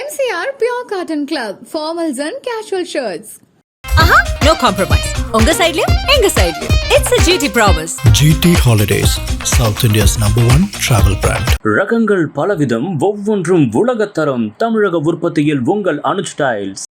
MCR Pure Cotton Club, formals and casual shirts. No compromise. உங்க சைடுலயும் எங்க சைடுலயும். It's a GT promise. GT Holidays, South India's #1 travel brand. ரகங்கள் பலவிதம், ஒவ்வொன்றும் உலகத்தரம். தமிழக உற்பத்தியில் உங்கள் அனுஜ் டைல்ஸ்.